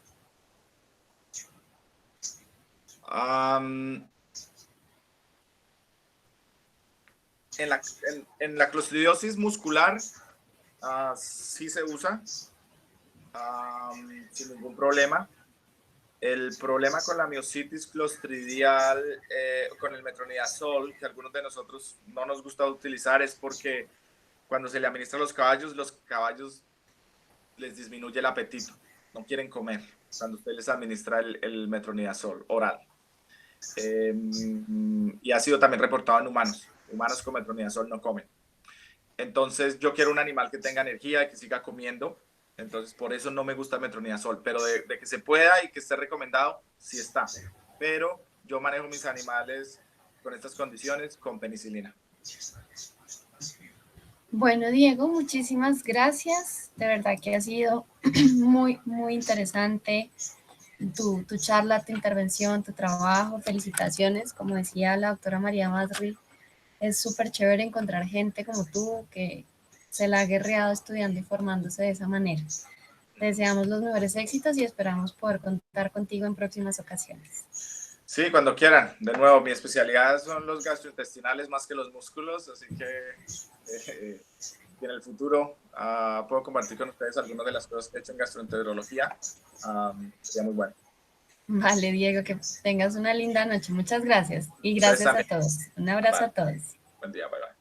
En la clostridiosis muscular sí se usa sin ningún problema. El problema con la miositis clostridial, con el metronidazol, que algunos de nosotros no nos gusta utilizar, es porque cuando se le administra a los caballos les disminuye el apetito, no quieren comer cuando usted les administra el metronidazol oral. Y ha sido también reportado en humanos con metronidazol no comen. Entonces yo quiero un animal que tenga energía, que siga comiendo, entonces por eso no me gusta el metronidazol, pero de que se pueda y que esté recomendado, sí está. Pero yo manejo mis animales con estas condiciones con penicilina. Bueno, Diego, muchísimas gracias. De verdad que ha sido muy, muy interesante tu charla, tu intervención, tu trabajo. Felicitaciones. Como decía la doctora María Masri, es súper chévere encontrar gente como tú que se la ha guerreado estudiando y formándose de esa manera. Te deseamos los mejores éxitos y esperamos poder contar contigo en próximas ocasiones. Sí, cuando quieran. De nuevo, mi especialidad son los gastrointestinales más que los músculos, así que en el futuro puedo compartir con ustedes algunas de las cosas que he hecho en gastroenterología. Sería muy bueno. Vale, Diego, que tengas una linda noche. Muchas gracias. Y gracias a todos. Un abrazo a todos. Buen día, bye bye.